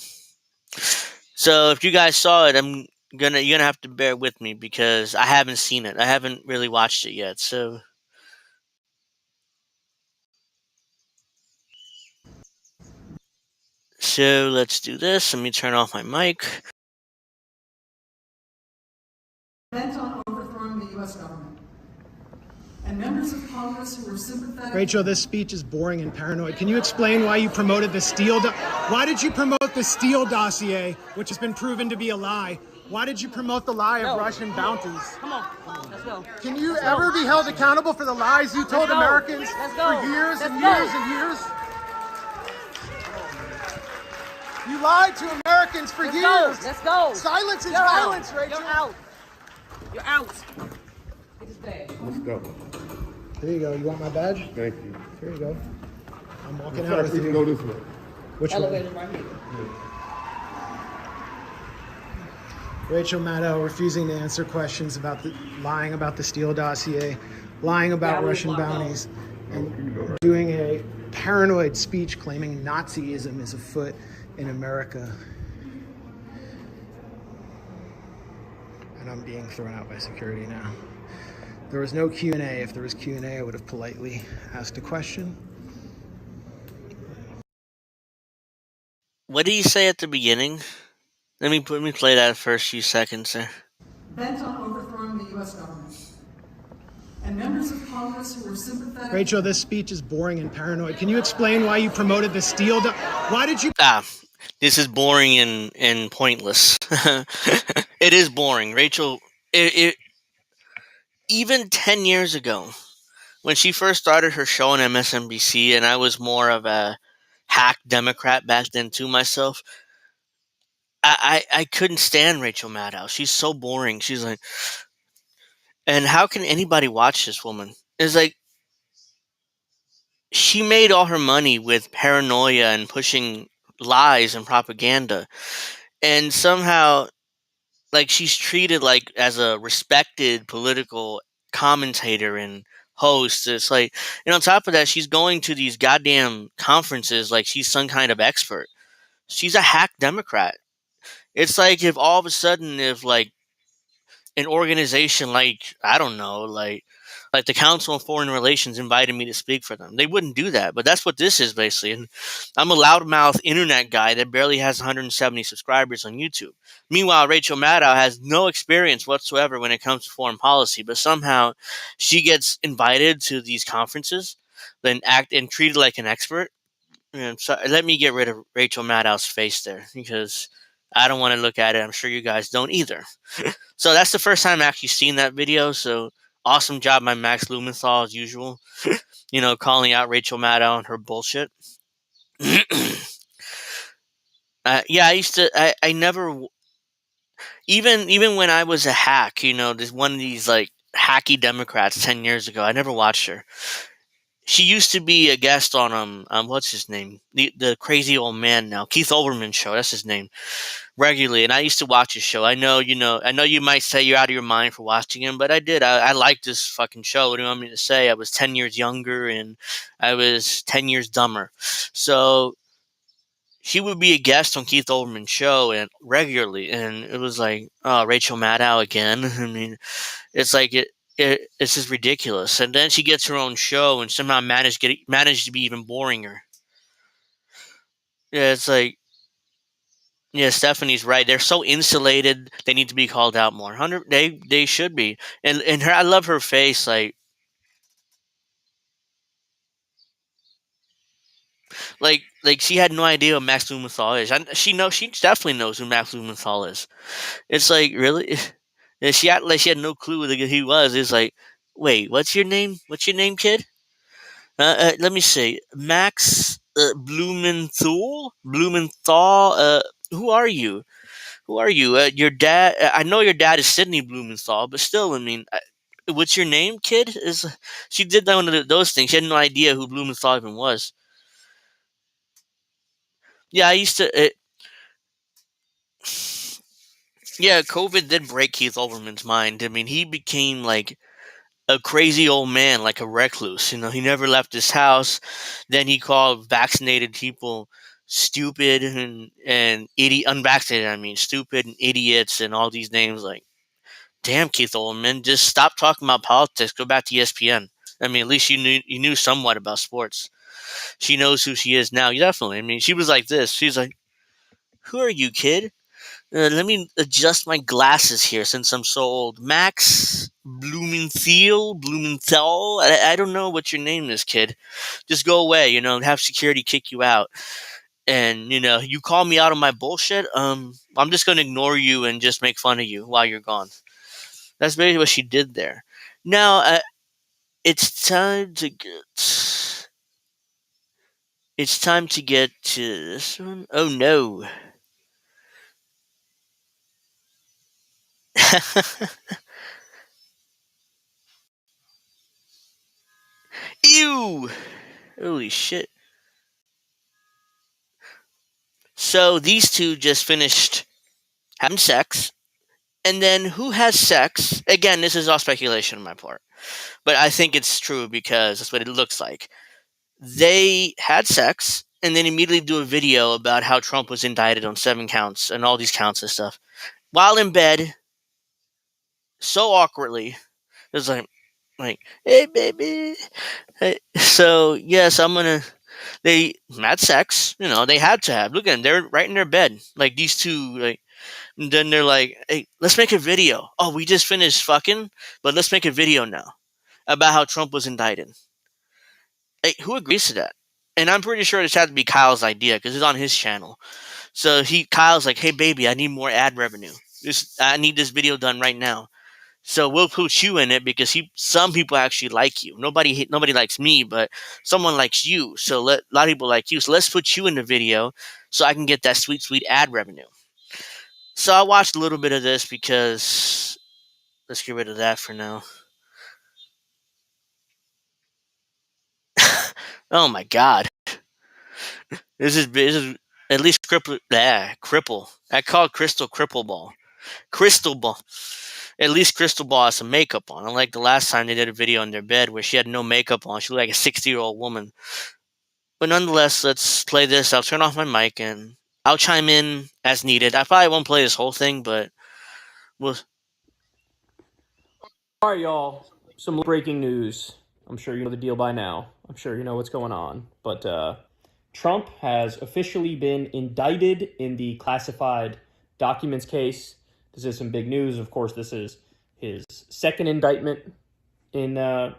S1: So if you guys saw it, you're gonna have to bear with me because I haven't seen it. I haven't really watched it yet. So let's do this. Let me turn off my mic.
S5: bent on overthrowing the U.S. government. And members of Congress who were sympathetic.
S7: Rachel, this speech is boring and paranoid. Can you explain why you promoted the Steele? Why did you promote the Steele dossier, which has been proven to be a lie? Why did you promote the lie of Russian bounties?
S8: Come on, let's go.
S7: Can you ever be held accountable for the lies you told Americans for years and years and years? You lied to Americans for years.
S8: Let's go.
S7: Silence is
S8: You're
S7: violence,
S8: out.
S7: Rachel.
S8: You're out. You're out.
S9: Let's go.
S7: There you go. You want my badge?
S9: Thank you.
S7: Here you go. I'm walking
S9: In
S7: out
S9: fact,
S7: with
S9: we
S7: you.
S9: can go this way.
S7: Which way?
S8: Elevator right here.
S7: Rachel Maddow refusing to answer questions about lying about the Steele dossier, lying about Russian bounties, and doing a paranoid speech claiming Nazism is afoot in America. And I'm being thrown out by security now. There was no Q&A. If there was Q&A, I would have politely asked a question.
S1: What did he say at the beginning? Let me play that first few seconds there.
S5: Bent on overthrowing the U.S. government. And members of Congress who were sympathetic.
S7: Rachel, this speech is boring and paranoid. Can you explain why you promoted the Steele? Why did you?
S1: This is boring and pointless. It is boring, Rachel. Even 10 years ago, when she first started her show on MSNBC, and I was more of a hack Democrat back then too myself, I couldn't stand Rachel Maddow. She's so boring. She's like, and how can anybody watch this woman? It's like, she made all her money with paranoia and pushing lies and propaganda. And somehow, like, she's treated like as a respected political commentator and host. It's like, and on top of that, she's going to these goddamn conferences like she's some kind of expert. She's a hack Democrat. It's like if all of a sudden, if like an organization like, I don't know, like the Council on Foreign Relations invited me to speak for them, they wouldn't do that. But that's what this is basically. And I'm a loudmouth internet guy that barely has 170 subscribers on YouTube. Meanwhile, Rachel Maddow has no experience whatsoever when it comes to foreign policy, but somehow she gets invited to these conferences, then act and treated like an expert. And so let me get rid of Rachel Maddow's face there because I don't want to look at it. I'm sure you guys don't either. So that's the first time I've actually seen that video. So awesome job by Max Lumenthal as usual. Calling out Rachel Maddow and her bullshit. I used to. I never. Even when I was a hack, there's one of these like hacky Democrats 10 years ago. I never watched her. She used to be a guest on what's his name? The crazy old man now, Keith Olbermann show. That's his name. Regularly, and I used to watch his show. I know you might say you're out of your mind for watching him, but I did. I liked this fucking show. What do you want me to say? I was 10 years younger and I was 10 years dumber. So she would be a guest on Keith Olbermann's show and regularly, and it was like, oh, Rachel Maddow again. I mean, it's like it's just ridiculous. And then she gets her own show and somehow managed to be even boringer. Yeah, it's like, yeah, Stephanie's right. They're so insulated. They need to be called out more. They should be. And her, I love her face. Like she had no idea who Max Lumenthal is. She definitely knows who Max Lumenthal is. It's like, really. And she acted like she had no clue who he was. It's like, wait, what's your name? What's your name, kid? Let me see. Max Blumenthal. Blumenthal. Who are you? Who are you? Your dad. I know your dad is Sidney Blumenthal, but still, I mean, what's your name, kid? She did that one of those things. She had no idea who Blumenthal even was. Yeah, I used to. Yeah, COVID did break Keith Olbermann's mind. I mean, he became like a crazy old man, like a recluse. He never left his house. Then he called vaccinated people stupid and unvaccinated. I mean, stupid and idiots and all these names. Like, damn, Keith Olbermann, just stop talking about politics. Go back to ESPN. I mean, at least you knew somewhat about sports. She knows who she is now. Definitely. I mean, she was like this. She's like, "Who are you, kid?" Let me adjust my glasses here since I'm so old. Max Blumenthal. I don't know what your name is, kid. Just go away. Have security kick you out. And you call me out on my bullshit. I'm just gonna ignore you and just make fun of you while you're gone. That's basically what she did there. Now it's time to get. It's time to get to this one. Oh no. Ew! Holy shit. So these two just finished having sex. And then who has sex? Again, this is all speculation on my part. But I think it's true because that's what it looks like. They had sex and then immediately do a video about how Trump was indicted on 7 counts and all these counts and stuff. While in bed, so awkwardly, it was like, hey baby. Hey. So yes, they had sex, they had to have. Look at them, they're right in their bed. Like these two, like, and then they're like, hey, let's make a video. Oh, we just finished fucking, but let's make a video now about how Trump was indicted. Hey, who agrees to that? And I'm pretty sure this had to be Kyle's idea because it's on his channel. So Kyle's like, hey baby, I need more ad revenue. I need this video done right now. So we'll put you in it because some people actually like you. Nobody likes me, but someone likes you. So a lot of people like you. So let's put you in the video so I can get that sweet, sweet ad revenue. So I watched a little bit of this because let's get rid of that for now. Oh my god, this is at least cripple. I call it crystal cripple ball. Crystal ball. At least Crystal Ball has some makeup on. Unlike the last time they did a video in their bed where she had no makeup on. She looked like a 60-year-old woman. But nonetheless, let's play this. I'll turn off my mic and I'll chime in as needed. I probably won't play this whole thing, but we'll.
S10: All right, y'all. Some breaking news. I'm sure you know the deal by now. I'm sure you know what's going on. But Trump has officially been indicted in the classified documents case. This is some big news. Of course, this is his second indictment in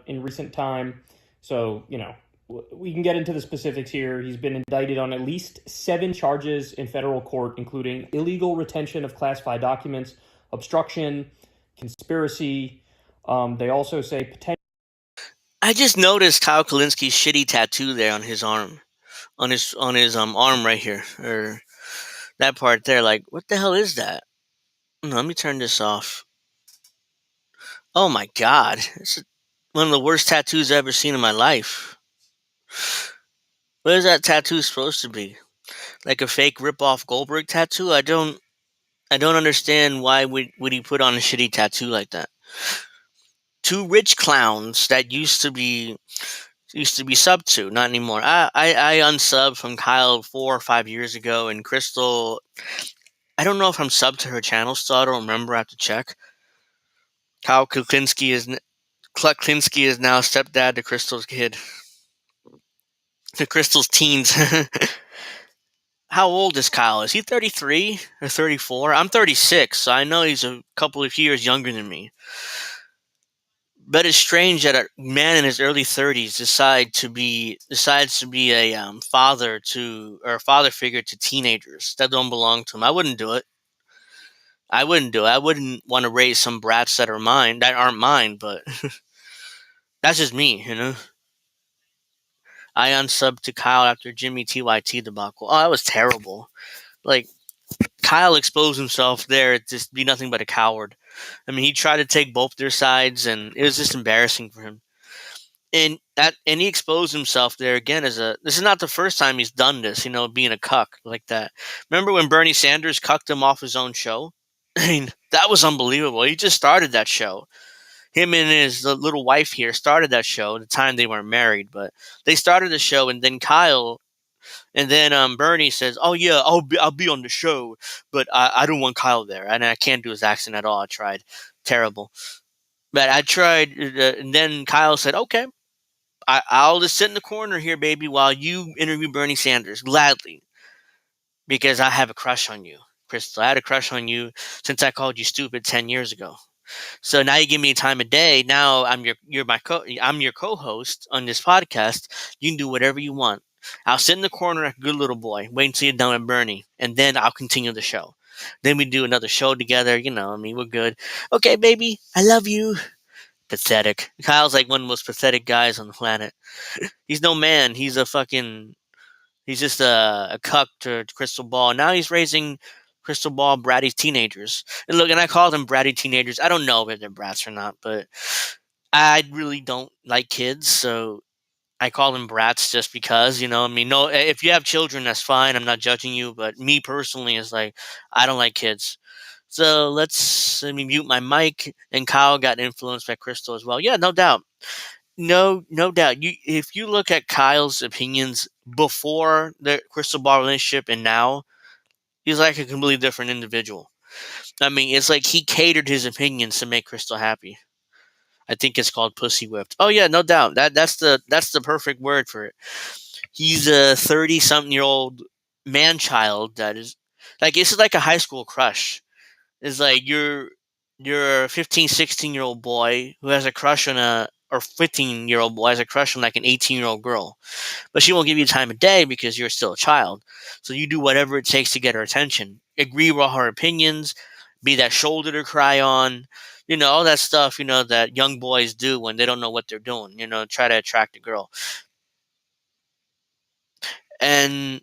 S10: recent time. So, we can get into the specifics here. He's been indicted on at least 7 charges in federal court, including illegal retention of classified documents, obstruction, conspiracy. They also say potential.
S1: I just noticed Kyle Kalinski's shitty tattoo there on his arm, on his arm right here, or that part there. Like, what the hell is that? No, let me turn this off. Oh my god, it's one of the worst tattoos I've ever seen in my life. What is that tattoo supposed to be? Like a fake rip-off Goldberg tattoo? I don't understand why would he put on a shitty tattoo like that. 2 rich clowns that used to be subbed to, not anymore. I unsubbed from Kyle 4 or 5 years ago, and Crystal. I don't know if I'm subbed to her channel still. I don't remember. I have to check. Kyle Kuklinski is now stepdad to Crystal's kid, to Crystal's teens. How old is Kyle? Is he 33 or 34? I'm 36, so I know he's a couple of years younger than me. But it's strange that a man in his early 30s decides to be a father figure to teenagers that don't belong to him. I wouldn't do it. I wouldn't want to raise some brats that aren't mine. But that's just me. I unsubbed to Kyle after Jimmy TYT debacle. Oh, that was terrible. Like, Kyle exposed himself there to be nothing but a coward. I mean, he tried to take both their sides, and it was just embarrassing for him. And he exposed himself there again this is not the first time he's done this, being a cuck like that. Remember when Bernie Sanders cucked him off his own show? I mean, that was unbelievable. He just started that show. Him and his little wife here started that show at the time they weren't married, but they started the show, and then Bernie says, "Oh yeah, I'll be on the show, but I don't want Kyle there, and I can't do his accent at all. I tried, terrible, but I tried." And then Kyle said, "Okay, I'll just sit in the corner here, baby, while you interview Bernie Sanders, gladly, because I have a crush on you." Crystal. I had a crush on you since I called you stupid 10 years ago. So now you give me time of day. Now I'm your co-host on this podcast. You can do whatever you want. I'll sit in the corner like a good little boy, wait until you're done with Bernie, and then I'll continue the show. Then we do another show together. We're good. Okay, baby, I love you. Pathetic. Kyle's like one of the most pathetic guys on the planet. He's no man. He's just a cuck to Crystal Ball. Now he's raising Crystal Ball bratty teenagers. And look, and I call them bratty teenagers. I don't know if they're brats or not, but I really don't like kids, so I call them brats just because, no, if you have children, that's fine. I'm not judging you, but me personally is like, I don't like kids. So let me mute my mic. And Kyle got influenced by Crystal as well. Yeah, no doubt. No doubt. If you look at Kyle's opinions before the Crystal Ball relationship and now, he's like a completely different individual. I mean, it's like he catered his opinions to make Crystal happy. I think it's called pussy whipped. Oh yeah, no doubt. That's the perfect word for it. He's a 30-something-year-old man child that is like, this is like a high school crush. It's like you're a 15, 16-year-old boy who has a crush on or 15-year-old boy has a crush on like an 18-year-old girl. But she won't give you time of day because you're still a child. So you do whatever it takes to get her attention. Agree with all her opinions, be that shoulder to cry on, all that stuff, that young boys do when they don't know what they're doing, try to attract a girl. And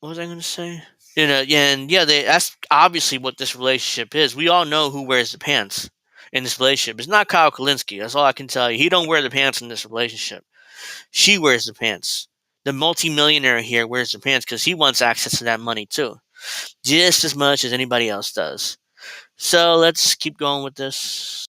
S1: what was I going to say? That's obviously what this relationship is. We all know who wears the pants in this relationship. It's not Kyle Kalinske. That's all I can tell you. He don't wear the pants in this relationship. She wears the pants. The multimillionaire here wears the pants because he wants access to that money too, just as much as anybody else does. So let's keep going with this.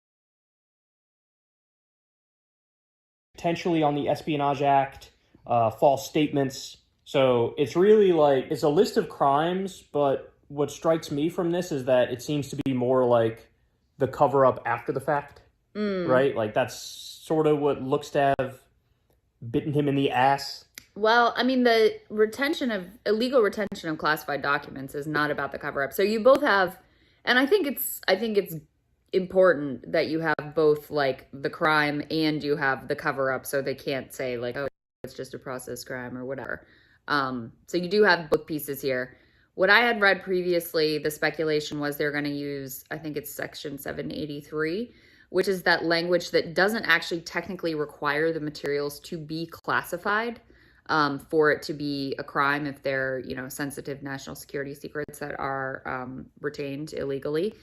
S10: Potentially on the Espionage Act, false statements. So it's really like, it's a list of crimes, but what strikes me from this is that it seems to be more like the cover-up after the fact, right? Like that's sort of what looks to have bitten him in the ass.
S11: Well, I mean, the illegal retention of classified documents is not about the cover-up. So you both have, and I think it's important that you have both like the crime and you have the cover-up, so they can't say like, oh, it's just a process crime or whatever. So you do have both pieces here. What I had read previously, the speculation was they're going to use, I think it's section 783, which is that language that doesn't actually technically require the materials to be classified for it to be a crime if they're, sensitive national security secrets that are retained illegally.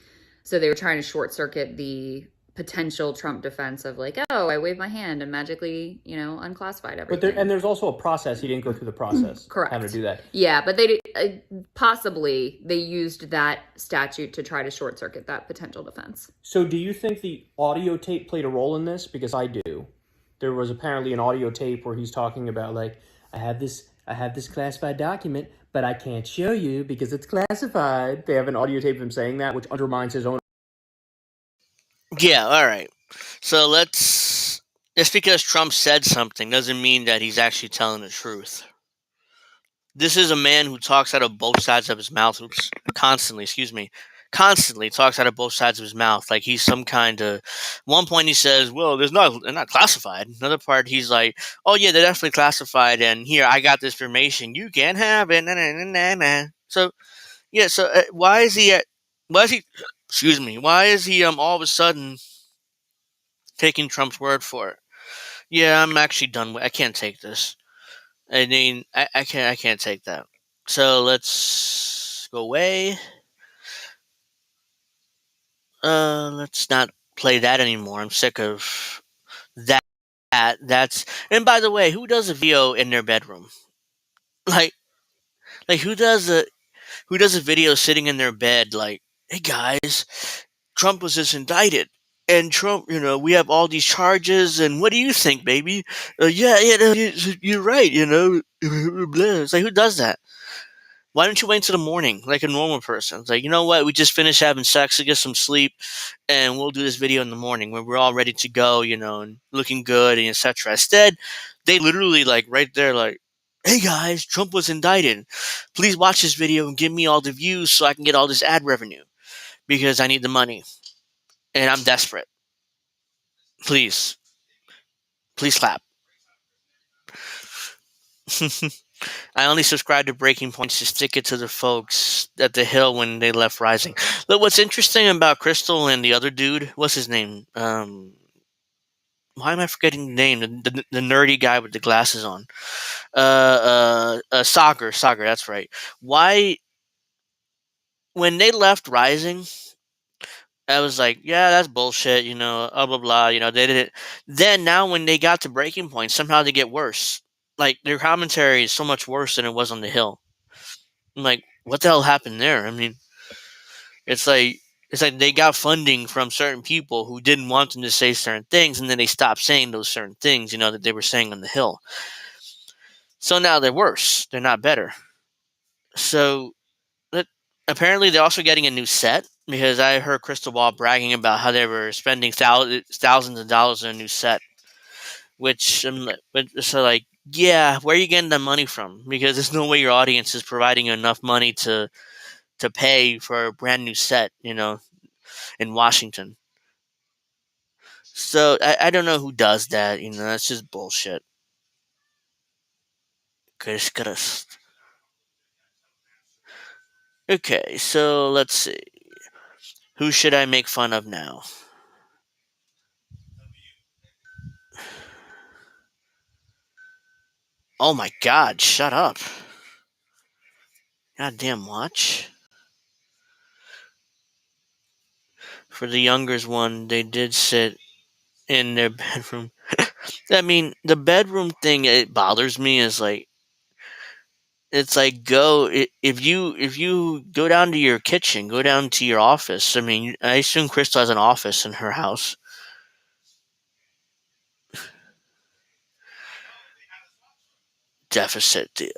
S11: So they were trying to short circuit the potential Trump defense of like, oh, I waved my hand and magically, unclassified everything.
S10: But there's also a process. He didn't go through the process.
S11: Correct.
S10: Having to do that.
S11: Yeah, but they possibly they used that statute to try to short circuit that potential defense.
S10: So do you think the audio tape played a role in this? Because I do. There was apparently an audio tape where he's talking about like, I have this classified document, but I can't show you because it's classified. They have an audio tape of him saying that, which undermines his own.
S1: Yeah, all right. So just because Trump said something doesn't mean that he's actually telling the truth. This is a man who talks out of both sides of his mouth. Constantly talks out of both sides of his mouth. Like he's some kind of, one point he says, well, they're not classified. Another part he's like, oh yeah, they're definitely classified. And here, I got this information. You can't have it. Nah, nah, nah, nah, nah. So, yeah. So why is he all of a sudden taking Trump's word for it? Yeah, I'm actually done with, I can't take this. I mean, I can't take that. So let's go away. Let's not play that anymore. I'm sick of that. And by the way, who does a video in their bedroom? Like who does a video sitting in their bed? Like, hey guys, Trump was just indicted, and Trump, we have all these charges, and what do you think, baby? Yeah, you're right. It's like, who does that? Why don't you wait until the morning like a normal person? It's like, you know what? We just finished having sex to get some sleep, and we'll do this video in the morning when we're all ready to go, and looking good and etc. Instead, they literally like right there, like, hey guys, Trump was indicted. Please watch this video and give me all the views so I can get all this ad revenue because I need the money and I'm desperate. Please, please clap. I only subscribe to Breaking Points to stick it to the folks at the Hill when they left Rising. Look, what's interesting about Crystal and the other dude, what's his name? Why am I forgetting the name? The nerdy guy with the glasses on. Sagar, that's right. Why, when they left Rising, I was like, yeah, that's bullshit, blah, blah, blah, they did it. Then now when they got to Breaking Point, somehow they get worse. Like, their commentary is so much worse than it was on the Hill. I'm like, what the hell happened there? I mean, it's like they got funding from certain people who didn't want them to say certain things, and then they stopped saying those certain things, that they were saying on the Hill. So now they're worse. They're not better. So apparently they're also getting a new set because I heard Crystal Ball bragging about how they were spending thousands of dollars on a new set. Which so like, yeah, where are you getting that money from? Because there's no way your audience is providing you enough money to pay for a brand new set, in Washington. So I don't know who does that. That's just bullshit. Okay, so let's see. Who should I make fun of now? Oh my god, shut up. Goddamn watch. For the youngers one, they did sit in their bedroom. I mean, the bedroom thing, it bothers me is like, it's like, if you go down to your kitchen, go down to your office. I mean, I assume Crystal has an office in her house. Deficit deal.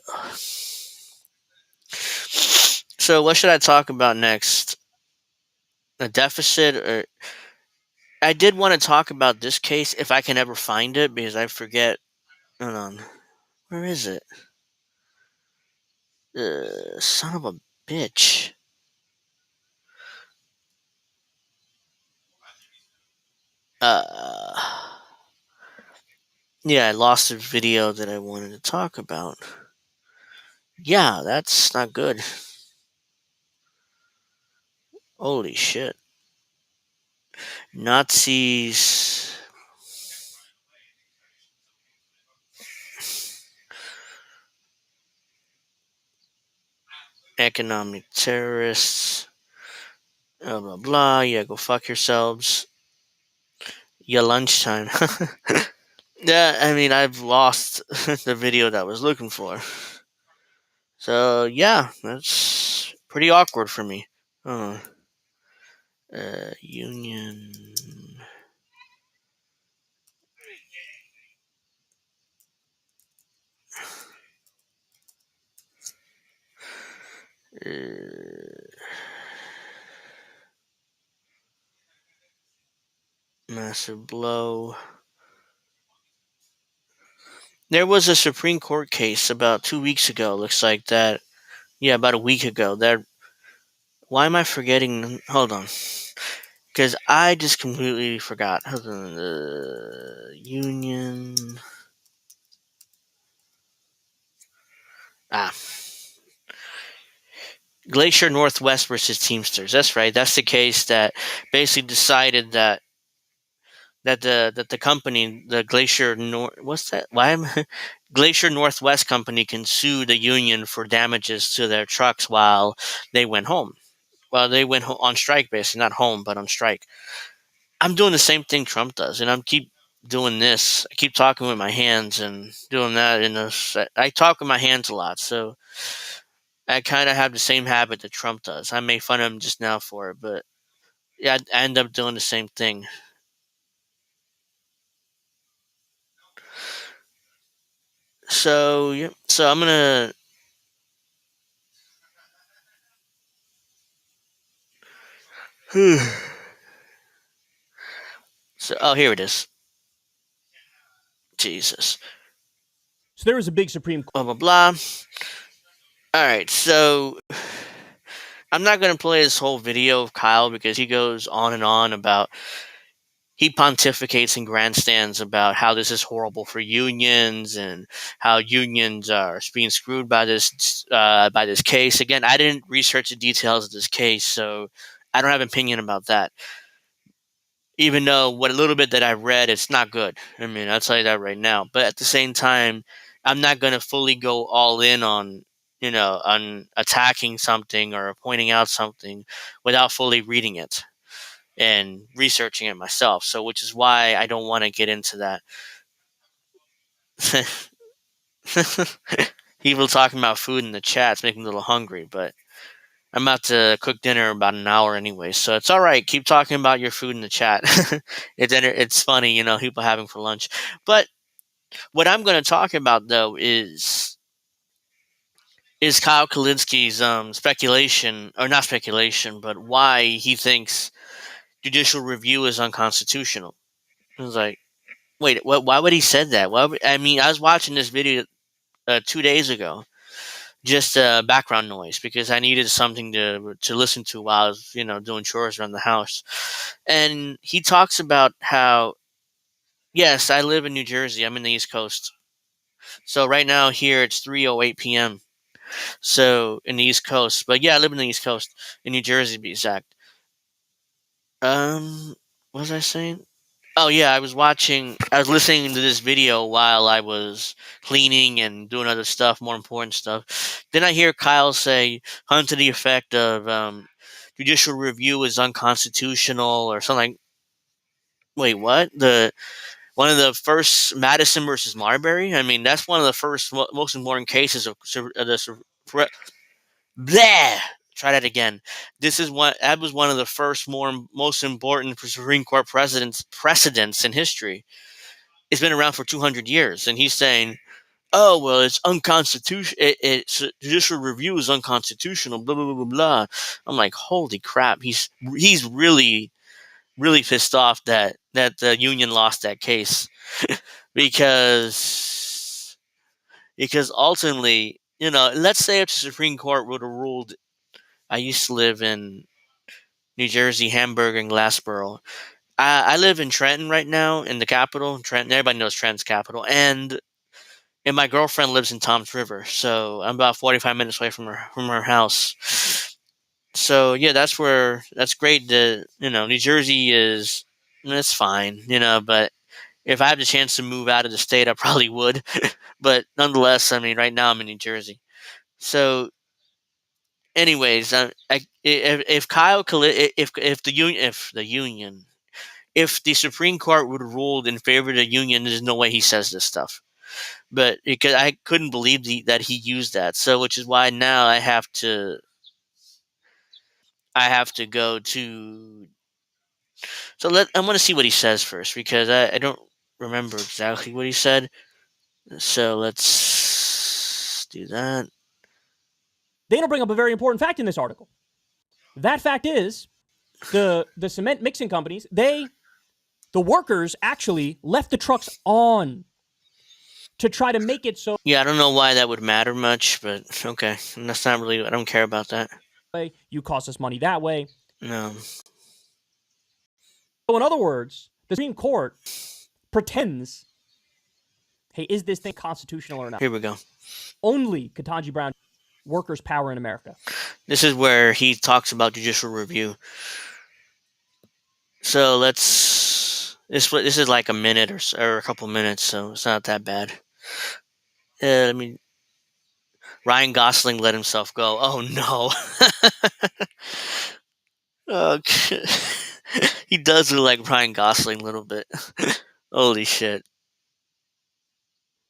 S1: So what should I talk about next? A deficit, or I did want to talk about this case if I can ever find it because I forget. Hold on, where is it? Son of a bitch. Uh, yeah, I lost the video that I wanted to talk about. Yeah, that's not good. Holy shit. Nazis. Economic terrorists. Blah, blah, blah. Yeah, go fuck yourselves. Yeah, lunchtime. Yeah, I mean, I've lost the video that I was looking for. So, yeah, that's pretty awkward for me. Union. Massive blow. There was a Supreme Court case about 2 weeks ago. Looks like that. Yeah, about a week ago. That. Why am I forgetting? Hold on, because I just completely forgot. Hold on. Union. Ah. Glacier Northwest versus Teamsters. That's right. That's the case that basically decided that the company, the Glacier what's that? Why am Glacier Northwest company can sue the union for damages to their trucks while they went home. Well, they went on strike, basically, not home, but on strike. I'm doing the same thing Trump does, and I'm keep doing this. I keep talking with my hands and doing that. I talk with my hands a lot, so I kind of have the same habit that Trump does. I made fun of him just now for it, but yeah, I end up doing the same thing. So yeah, so I'm gonna. So, oh, here it is. Jesus.
S10: So there was a big Supreme
S1: blah blah blah. All right, so I'm not gonna play this whole video of Kyle because he goes on and on about he pontificates and grandstands about how this is horrible for unions and how unions are being screwed by this case. Again, I didn't research the details of this case, so I don't have an opinion about that. Even though what little bit that I've read, it's not good. I mean, I'll tell you that right now. But at the same time, I'm not going to fully go all in on on attacking something or pointing out something without fully reading it and researching it myself. So, which is why I don't want to get into that. People talking about food in the chat's making me a little hungry, but I'm about to cook dinner in about an hour anyway, so it's all right. Keep talking about your food in the chat. It's funny, people having for lunch. But what I'm going to talk about though is Kyle Kalinski's speculation, or not speculation, but why he thinks judicial review is unconstitutional. I was like, wait, what? Why would he said that? I mean, I was watching this video 2 days ago, just background noise because I needed something to listen to while I was doing chores around the house. And he talks about how, yes, I live in New Jersey. I'm in the East Coast. So right now here it's 3:08 p.m. So in the East Coast, but yeah, I live in the East Coast in New Jersey to be exact. What was I saying? Oh yeah, I was listening to this video while I was cleaning and doing other stuff, more important stuff. Then I hear Kyle say something to the effect of judicial review is unconstitutional or something. Wait, what? One of the first Madison versus Marbury. I mean, that's one of the first most important cases of bleh. Try that again. That was one of the first most important Supreme Court precedents in history. It's been around for 200 years, and he's saying, "Oh well, it's unconstitutional. Judicial review is unconstitutional." Blah blah blah blah blah. I'm like, holy crap! He's really really pissed off that the union lost that case because ultimately, let's say if the Supreme Court would have ruled. I used to live in New Jersey, Hamburg, and Glassboro. I live in Trenton right now, in the capital. Trenton, everybody knows Trenton's capital, and my girlfriend lives in Toms River, so I'm about 45 minutes away from her house. So yeah, that's great. New Jersey is it's fine, but if I had the chance to move out of the state, I probably would. But nonetheless, I mean, right now I'm in New Jersey. So, anyways, if Kyle if the Supreme Court would have ruled in favor of the union, there's no way he says this stuff. But because I couldn't believe that he used that, so which is why now I have to go to. So I want to see what he says first because I don't remember exactly what he said. So let's do that.
S10: They don't bring up a very important fact in this article. That fact is the cement mixing companies, the workers actually left the trucks on to try to make it so.
S1: Yeah, I don't know why that would matter much, but okay. That's not really, I don't care about that.
S10: You cost us money that way.
S1: No.
S10: So in other words, the Supreme Court pretends, hey, is this thing constitutional or not?
S1: Here we go.
S10: Only Ketanji Brown, workers' power in America.
S1: This is where he talks about judicial review. So this is like a minute or a couple minutes, so it's not that bad. Ryan Gosling let himself go. Oh no. Okay. He does look like Ryan Gosling a little bit. Holy shit.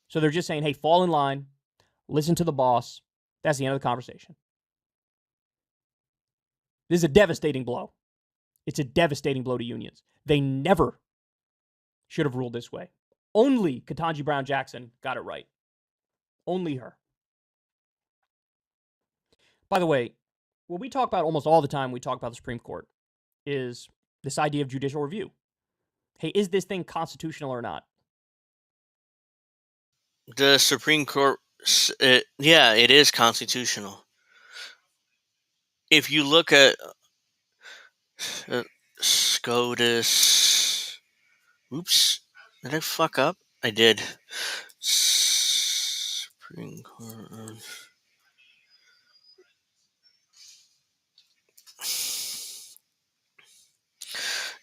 S10: So they're just saying, hey, fall in line, listen to the boss. That's the end of the conversation. This is a devastating blow. It's a devastating blow to unions. They never should have ruled this way. Only Ketanji Brown Jackson got it right. Only her. By the way, what we talk about almost all the time, we talk about the Supreme Court, is this idea of judicial review. Hey, is this thing constitutional or not?
S1: The Supreme Court, yeah, it is constitutional. If you look at SCOTUS, oops, did I fuck up? I did. Supreme Court.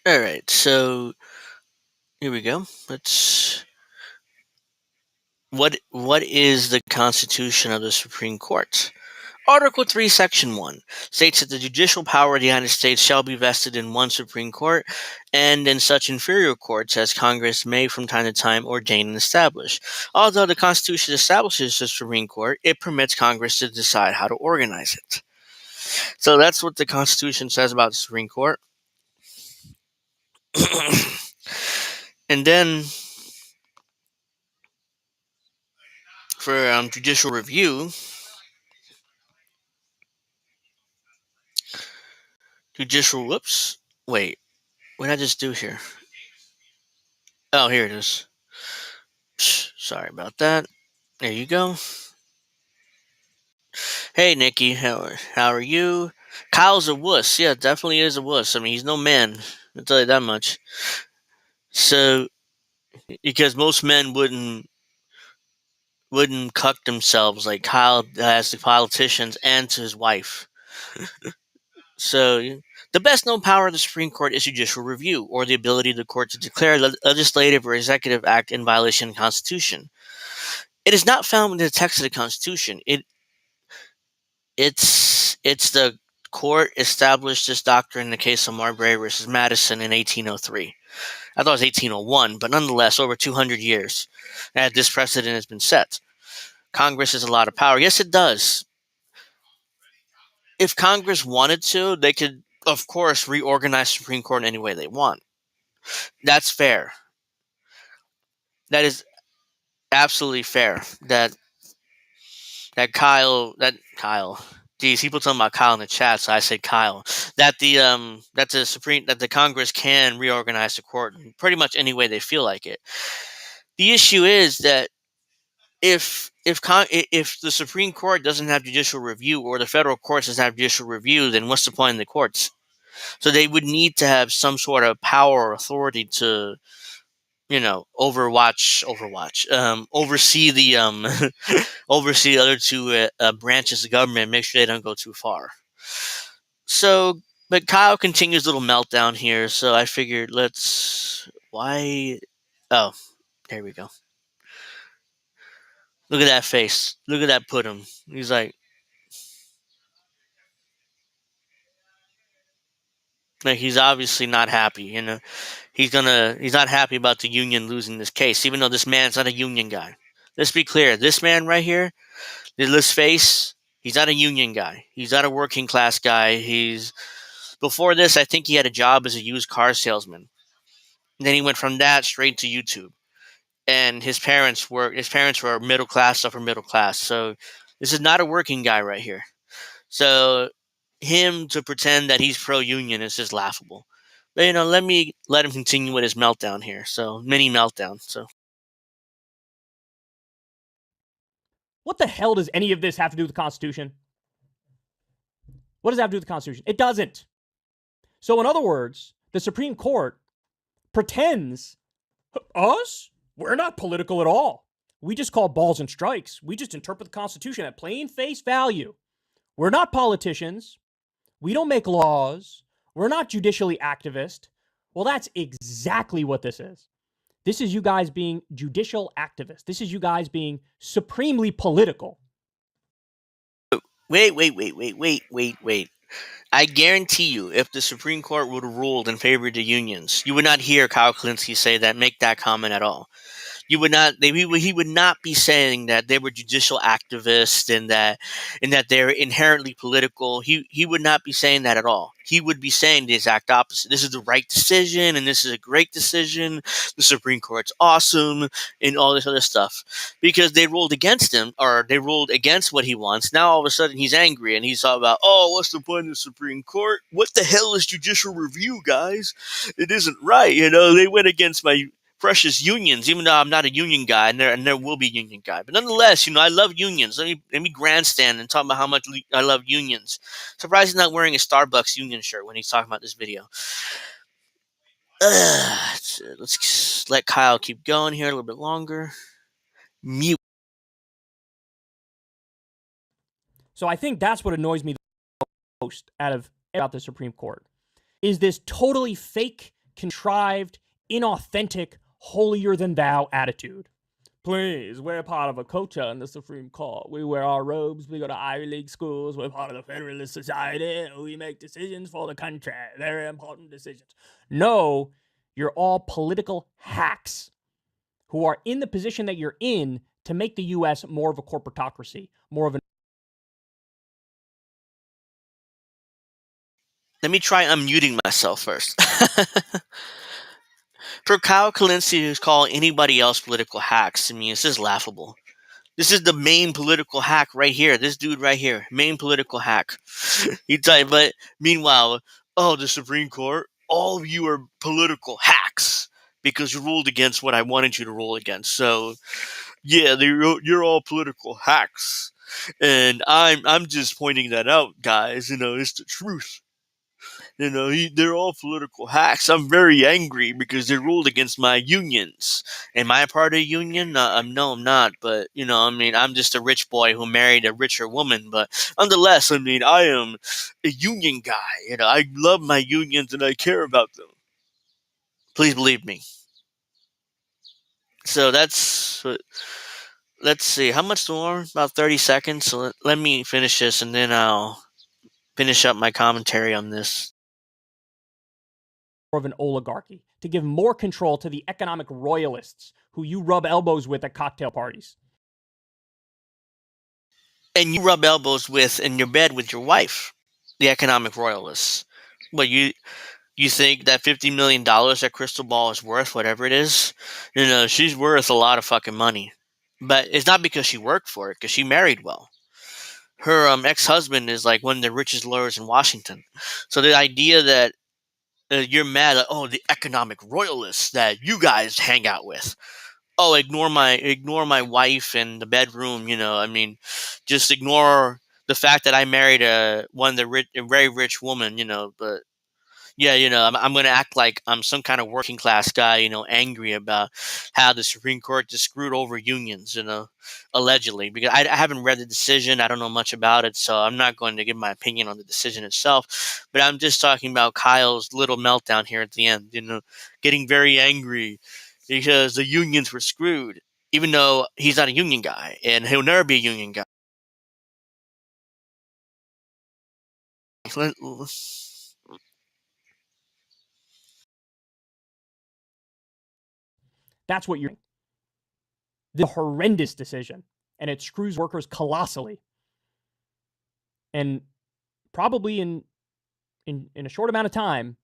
S1: All right, so here we go. What is the Constitution of the Supreme Court? Article 3, Section 1 states that the judicial power of the United States shall be vested in one Supreme Court and in such inferior courts as Congress may from time to time ordain and establish. Although the Constitution establishes the Supreme Court, it permits Congress to decide how to organize it. So that's what the Constitution says about the Supreme Court. And then for judicial review, whoops, wait, what did I just do here? Oh, here it is. Sorry about that. There you go. Hey, Nikki, how are you? Kyle's a wuss. Yeah, definitely is a wuss. I mean, he's no man. I'll tell you that much. So, because most men wouldn't cuck themselves like Kyle has to politicians and to his wife. So, the best known power of the Supreme Court is judicial review, or the ability of the court to declare legislative or executive act in violation of the Constitution. It is not found in the text of the Constitution. It's the court established this doctrine in the case of Marbury versus Madison in 1803. I thought it was 1801, but nonetheless, over 200 years, and this precedent has been set. Congress has a lot of power. Yes, it does. If Congress wanted to, they could, of course, reorganize the Supreme Court in any way they want. That's fair. That is absolutely fair. That Kyle. Geez, people talking about Kyle in the chat, so I said Kyle. That the Congress can reorganize the court in pretty much any way they feel like it. The issue is that if the Supreme Court doesn't have judicial review, or the federal courts doesn't have judicial review, then what's the point in the courts? So they would need to have some sort of power or authority to, oversee the oversee the other two branches of government, make sure they don't go too far. So, but Kyle continues little meltdown here, so I figured oh, there we go. Look at that face. Look at that put him. He's like he's obviously not happy, He's not happy about the union losing this case, even though this man's not a union guy. Let's be clear. This man right here, this face, he's not a union guy. He's not a working class guy. Before this, I think he had a job as a used car salesman. And then he went from that straight to YouTube. And his parents were middle class, upper middle class. So this is not a working guy right here. So him to pretend that he's pro-union is just laughable. But let him continue with his meltdown here. So mini meltdown. So
S10: What the hell does any of this have to do with the Constitution? What does that have to do with the Constitution? It doesn't. So in other words, the Supreme Court pretends we're not political at all. We just call balls and strikes. We just interpret the Constitution at plain face value. We're not politicians. We don't make laws. We're not judicially activist. Well, that's exactly what this is. This is you guys being judicial activists. This is you guys being supremely political.
S1: Wait. I guarantee you, if the Supreme Court would have ruled in favor of the unions, you would not hear Kyle Kalinske make that comment at all. He would not be saying that they were judicial activists and that they're inherently political. He would not be saying that at all. He would be saying the exact opposite. This is the right decision, and this is a great decision. The Supreme Court's awesome, and all this other stuff. Because they ruled against him, or they ruled against what he wants. Now all of a sudden he's angry, and he's all about, what's the point of the Supreme Court? What the hell is judicial review, guys? It isn't right. They went against precious unions, even though I'm not a union guy, and there will be a union guy. But nonetheless, I love unions. Let me grandstand and talk about how much I love unions. Surprised he's not wearing a Starbucks union shirt when he's talking about this video. Let's let Kyle keep going here a little bit longer. Mute.
S10: So I think that's what annoys me the most about the Supreme Court is this totally fake, contrived, inauthentic, holier than thou attitude. Please, we're part of a culture in the Supreme Court. We wear our robes, we go to Ivy League schools, we're part of the Federalist Society, and we make decisions for the country. Very important decisions. No, you're all political hacks who are in the position that you're in to make the U.S. more of a corporatocracy, more of an.
S1: Let me try unmuting myself first. For Kyle Kalinske to call anybody else political hacks, it's just laughable. This is the main political hack right here. This dude right here, main political hack. But meanwhile, the Supreme Court, all of you are political hacks because you ruled against what I wanted you to rule against. So, yeah, you're all political hacks, and I'm just pointing that out, guys. It's the truth. They're all political hacks. I'm very angry because they ruled against my unions. Am I a part of a union? No, I'm not. But, I'm just a rich boy who married a richer woman. But nonetheless, I am a union guy. I love my unions and I care about them. Please believe me. So let's see. How much more? About 30 seconds. So let me finish this and then I'll finish up my commentary on this.
S10: Of an oligarchy, to give more control to the economic royalists who you rub elbows with at cocktail parties.
S1: And you rub elbows with in your bed with your wife, the economic royalists. But you think that $50 million that Crystal Ball is worth, whatever it is, she's worth a lot of fucking money. But it's not because she worked for it, because she married well. Her ex-husband is like one of the richest lawyers in Washington. So the idea that you're mad at, the economic royalists that you guys hang out with. Ignore my wife in the bedroom. Just ignore the fact that I married a very rich woman. But yeah, I'm going to act like I'm some kind of working class guy. Angry about how the Supreme Court just screwed over unions. Allegedly, because I haven't read the decision. I don't know much about it, so I'm not going to give my opinion on the decision itself. But I'm just talking about Kyle's little meltdown here at the end. Getting very angry because the unions were screwed, even though he's not a union guy and he'll never be a union guy.
S10: That's what you're. The horrendous decision, and it screws workers colossally. And probably in a short amount of time,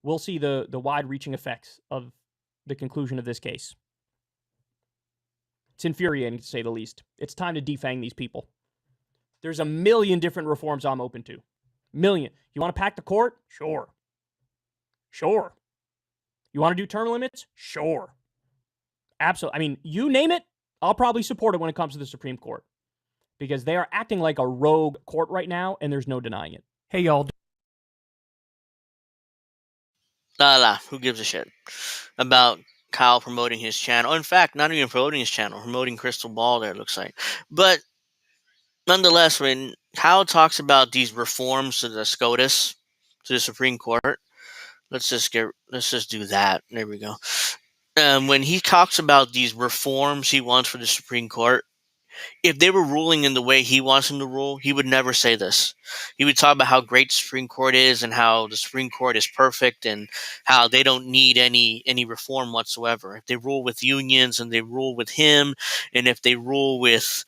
S10: we'll see the wide-reaching effects of the conclusion of this case. It's infuriating, to say the least. It's time to defang these people. There's a million different reforms I'm open to. Million. You want to pack the court? Sure. You want to do term limits? Sure. Absolutely. You name it, I'll probably support it when it comes to the Supreme Court. Because they are acting like a rogue court right now, and there's no denying it. Hey, y'all.
S1: Who gives a shit about Kyle promoting his channel? In fact, not even promoting his channel, promoting Crystal Ball there, it looks like. But nonetheless, when Kyle talks about these reforms to the SCOTUS, to the Supreme Court, let's just do that. There we go. When he talks about these reforms he wants for the Supreme Court, if they were ruling in the way he wants them to rule, he would never say this. He would talk about how great the Supreme Court is and how the Supreme Court is perfect and how they don't need any reform whatsoever. If they rule with unions and they rule with him, and if they rule with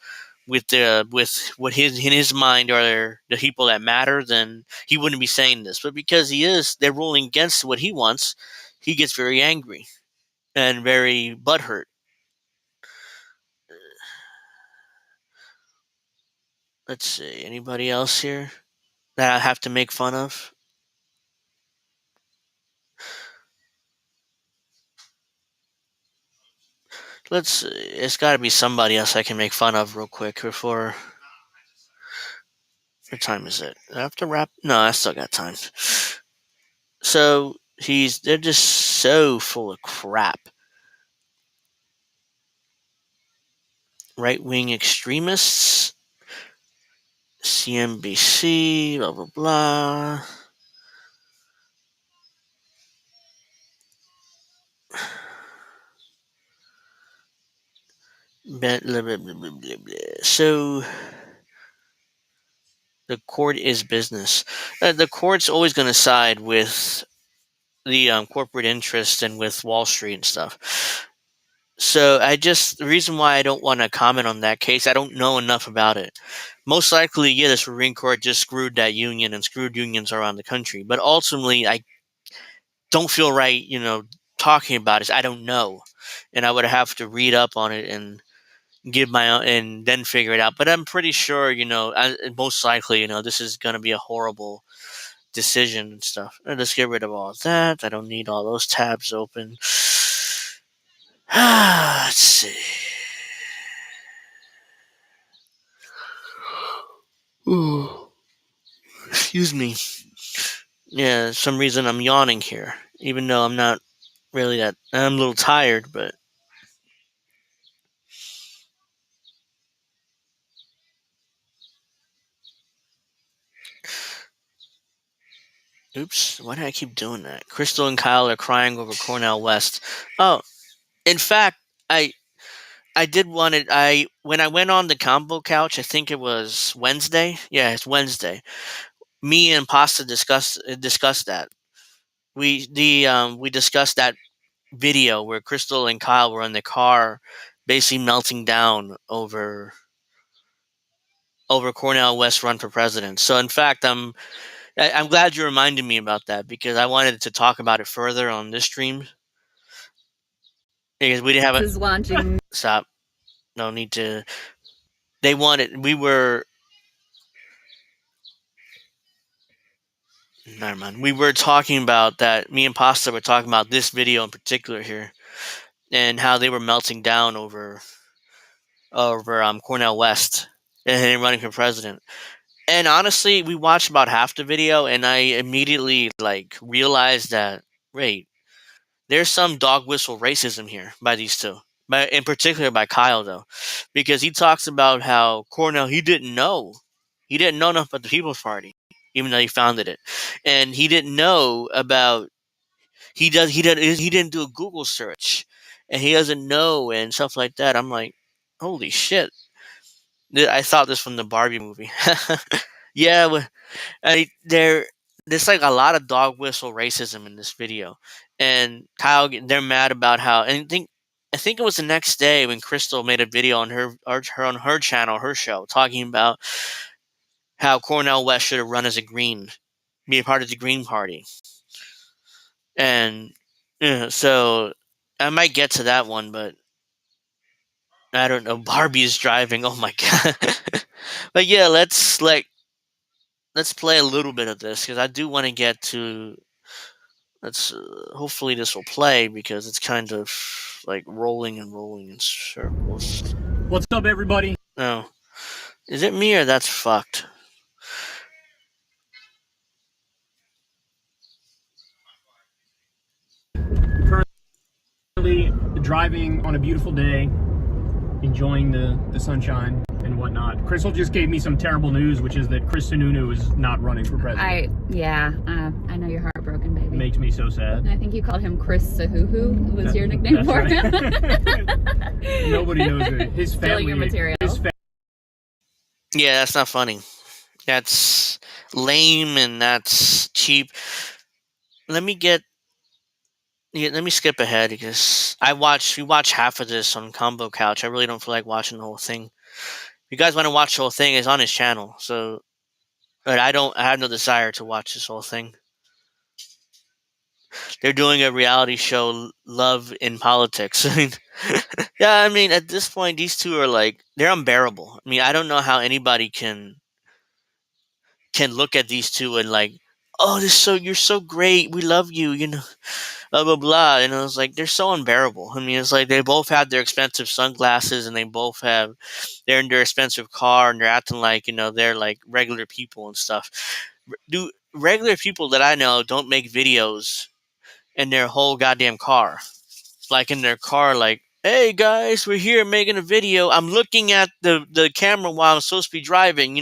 S1: what in his mind are the people that matter, then he wouldn't be saying this. But because they're ruling against what he wants, he gets very angry and very butthurt. Let's see, anybody else here that I have to make fun of? It's got to be somebody else I can make fun of real quick before. What time is it? Do I have to wrap? No, I still got time. So they're just so full of crap. Right wing extremists, CNBC, blah blah blah. Blah, blah, blah, blah, blah, blah. So the court is business. The court's always going to side with the corporate interest and with Wall Street and stuff. So the reason why I don't want to comment on that case, I don't know enough about it. Most likely, yeah, the Supreme Court just screwed that union and screwed unions around the country. But ultimately, I don't feel right, talking about it. I don't know, and I would have to read up on it and give my own, and then figure it out. But I'm pretty sure, most likely, this is going to be a horrible decision and stuff. Let's get rid of all of that. I don't need all those tabs open. Let's see. Ooh. Excuse me. Yeah, some reason I'm yawning here, even though I'm not really that. I'm a little tired, but. Oops, why did I keep doing that? Crystal and Kyle are crying over Cornell West. Oh, in fact, I did want it. When I went on the combo couch, I think it was Wednesday. Yeah, it's Wednesday. Me and Pasta discussed that. We discussed that video where Crystal and Kyle were in the car, basically melting down over Cornell West run for president. So in fact, I'm glad you reminded me about that because I wanted to talk about it further on this stream because we didn't have
S11: This is launching.
S1: Stop. No need to. They wanted. We were. Never mind. We were talking about that. Me and Pasta were talking about this video in particular here, and how they were melting down over Cornell West and him running for president. And honestly, we watched about half the video, and I immediately realized that wait, there's some dog whistle racism here by these two, but in particular by Kyle though, because he talks about how Cornell he didn't know enough about the People's Party, even though he founded it, and he didn't know about he didn't do a Google search, and he doesn't know and stuff like that. I'm like, holy shit! I thought this from the Barbie movie. Yeah, there's a lot of dog whistle racism in this video, and Kyle they're mad about how and I think it was the next day when Crystal made a video on her channel, her show, talking about how Cornell West should have run as be a part of the Green Party, and so I might get to that one, but I don't know. Barbie is driving. Oh my god! But yeah, let's play a little bit of this because I do want to get to. Let's hopefully this will play because it's kind of rolling and rolling in circles.
S10: What's up, everybody?
S1: No, is it me or that's fucked?
S10: Currently driving on a beautiful day, enjoying the sunshine and whatnot. Crystal just gave me some terrible news, which is that Chris Sununu is not running for president.
S11: I know you're heartbroken, baby.
S10: Makes me so sad.
S11: I think you called him Chris Sahuhu. Was your nickname for him?
S10: Nobody knows it. His family.
S11: Stealing your material.
S1: Yeah, that's not funny. That's lame and that's cheap. Let me skip ahead because we watched half of this on Combo Couch. I really don't feel like watching the whole thing. If you guys want to watch the whole thing, it's on his channel. So, but I have no desire to watch this whole thing. They're doing a reality show, Love in Politics. Yeah, I mean, at this point, these two are they're unbearable. I mean, I don't know how anybody can look at these two and "Oh, you're so great. We love you." Blah blah blah. And I was like, they're so unbearable. I mean, it's like they both have their expensive sunglasses, and they're in their expensive car, and they're acting like they're like regular people and stuff. Do regular people that I know don't make videos in their whole goddamn car, like in their car, like, "Hey guys, we're here making a video. I'm looking at the camera while I'm supposed to be driving,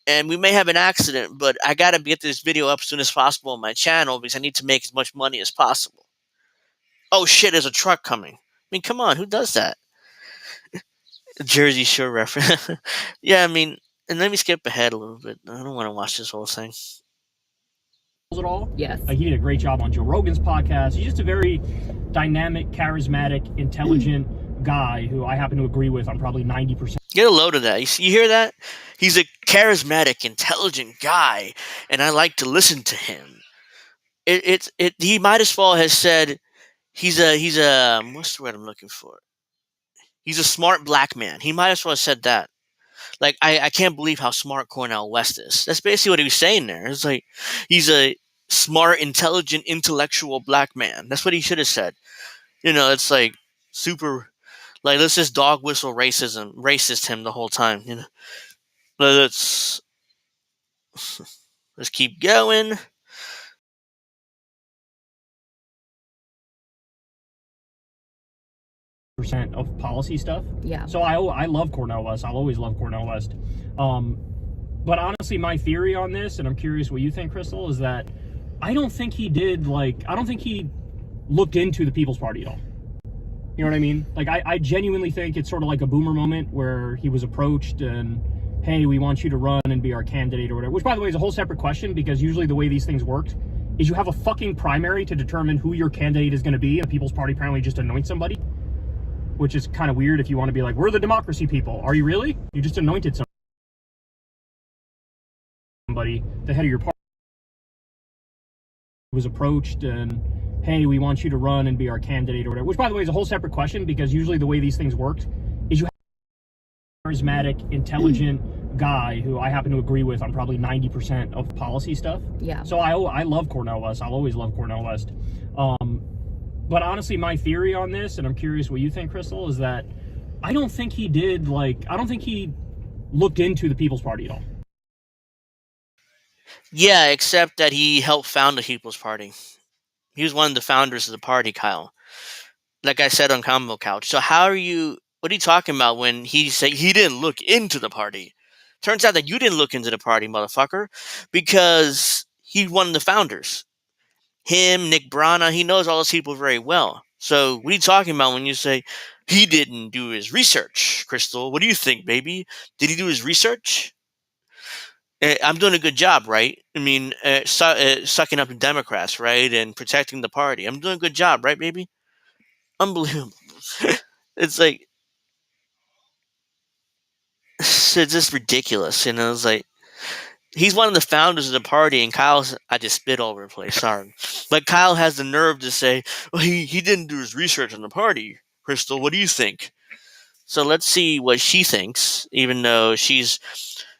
S1: and we may have an accident, but I gotta get this video up as soon as possible on my channel because I need to make as much money as possible. Oh shit, there's a truck coming." I mean, come on, who does that? Jersey Shore reference. Yeah, I mean, and let me skip ahead a little bit. I don't want to watch this whole thing.
S10: At all.
S11: Yes.
S10: He did a great job on Joe Rogan's podcast. He's just a very dynamic, charismatic, intelligent guy who I happen to agree with on probably 90%.
S1: Get a load of that. You hear that? He's a charismatic, intelligent guy, and I like to listen to him. He might as well have said he's a what's the word I'm looking for? He's a smart black man. He might as well have said that. Like, I can't believe how smart Cornel West is. That's basically what he was saying there. It's like he's a smart, intelligent, intellectual black man. That's what he should have said. It's like super, like, let's just dog whistle racist him the whole time. Let's keep going.
S10: Percent of policy stuff.
S11: Yeah.
S10: So I love Cornel West. I'll always love Cornel West. But honestly, my theory on this, and I'm curious what you think, Crystal, is that I don't think he looked into the People's Party at all. You know what I mean? Like, I genuinely think it's sort of like a Boomer moment where he was approached and, "Hey, we want you to run and be our candidate," or whatever. Which, by the way, is a whole separate question, because usually the way these things work is you have a fucking primary to determine who your candidate is going to be, and the People's Party apparently just anoints somebody, which is kind of weird if you want to be like, "We're the democracy people." Are you really? You just anointed somebody, the head of your party was approached and, "Hey, we want you to run and be our candidate," or whatever. Which, by the way, is a whole separate question, because usually the way these things work is you have a charismatic, intelligent guy who I happen to agree with on probably 90% of policy stuff.
S11: Yeah.
S10: So I love Cornel West. I'll always love Cornel West. But honestly, my theory on this, and I'm curious what you think, Crystal, is that I don't think he looked into the People's Party at all.
S1: Yeah, except that he helped found the People's Party. He was one of the founders of the party, Kyle. Like I said on Combo Couch. So what are you talking about when he said he didn't look into the party? Turns out that you didn't look into the party, motherfucker, because he's one of the founders. Him, Nick Brana, he knows all those people very well. So what are you talking about when you say he didn't do his research, Crystal? What do you think, baby? Did he do his research? I'm doing a good job, right? I mean, sucking up the Democrats, right, and protecting the party. I'm doing a good job, right, baby? Unbelievable. It's like, it's just ridiculous. It's like, he's one of the founders of the party, and I just spit all over the place, sorry. But Kyle has the nerve to say, well, he didn't do his research on the party. Crystal, what do you think? So let's see what she thinks, even though